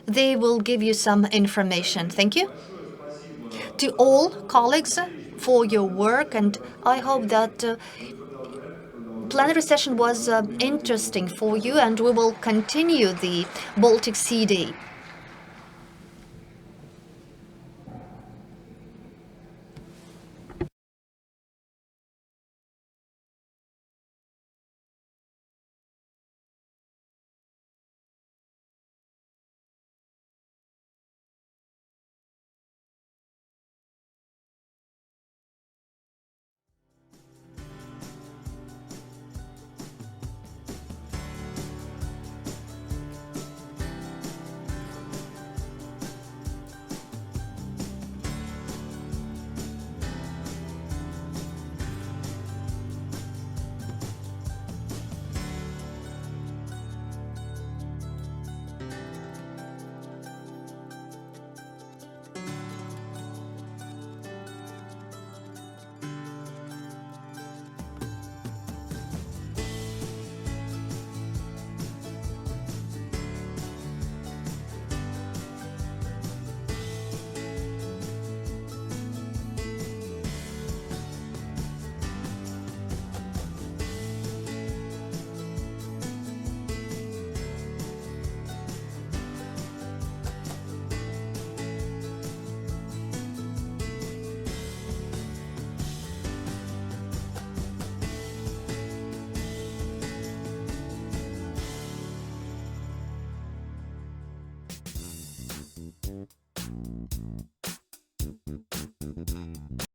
They will give you some information. Thank you to all colleagues for your work, and I hope that plenary session was interesting for you, and we will continue the Baltic Sea Day.